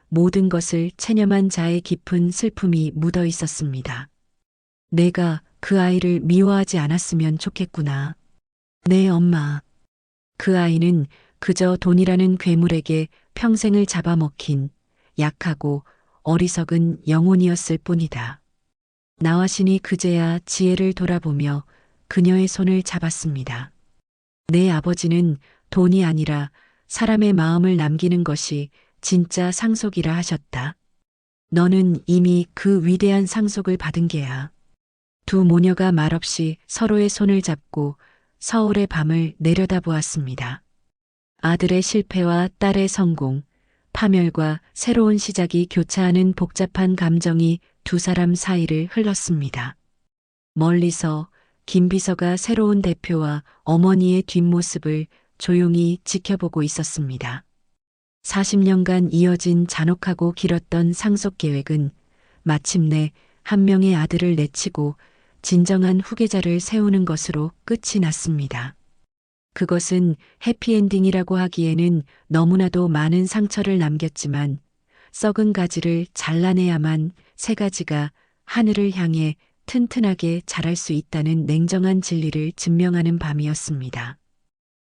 모든 것을 체념한 자의 깊은 슬픔이 묻어 있었습니다. 내가 그 아이를 미워하지 않았으면 좋겠구나. 네, 엄마. 그 아이는 그저 돈이라는 괴물에게 평생을 잡아먹힌 약하고 어리석은 영혼이었을 뿐이다. 나화신이 그제야 지혜를 돌아보며 그녀의 손을 잡았습니다. 내 아버지는 돈이 아니라 사람의 마음을 남기는 것이 진짜 상속이라 하셨다. 너는 이미 그 위대한 상속을 받은 게야. 두 모녀가 말없이 서로의 손을 잡고 서울의 밤을 내려다보았습니다. 아들의 실패와 딸의 성공, 파멸과 새로운 시작이 교차하는 복잡한 감정이 두 사람 사이를 흘렀습니다. 멀리서 김 비서가 새로운 대표와 어머니의 뒷모습을 조용히 지켜보고 있었습니다. 40년간 이어진 잔혹하고 길었던 상속 계획은 마침내 한 명의 아들을 내치고 진정한 후계자를 세우는 것으로 끝이 났습니다. 그것은 해피엔딩이라고 하기에는 너무나도 많은 상처를 남겼지만 썩은 가지를 잘라내야만 새 가지가 하늘을 향해 튼튼하게 자랄 수 있다는 냉정한 진리를 증명하는 밤이었습니다.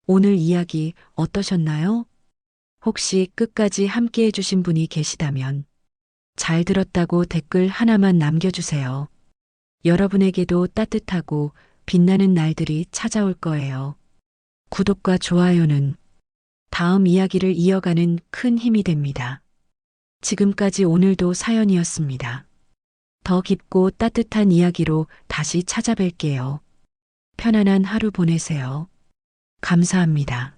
오늘 이야기 어떠셨나요? 혹시 끝까지 함께 해주신 분이 계시다면 잘 들었다고 댓글 하나만 남겨주세요. 여러분에게도 따뜻하고 빛나는 날들이 찾아올 거예요. 구독과 좋아요는 다음 이야기를 이어가는 큰 힘이 됩니다. 지금까지 오늘도 사연이었습니다. 더 깊고 따뜻한 이야기로 다시 찾아뵐게요. 편안한 하루 보내세요. 감사합니다.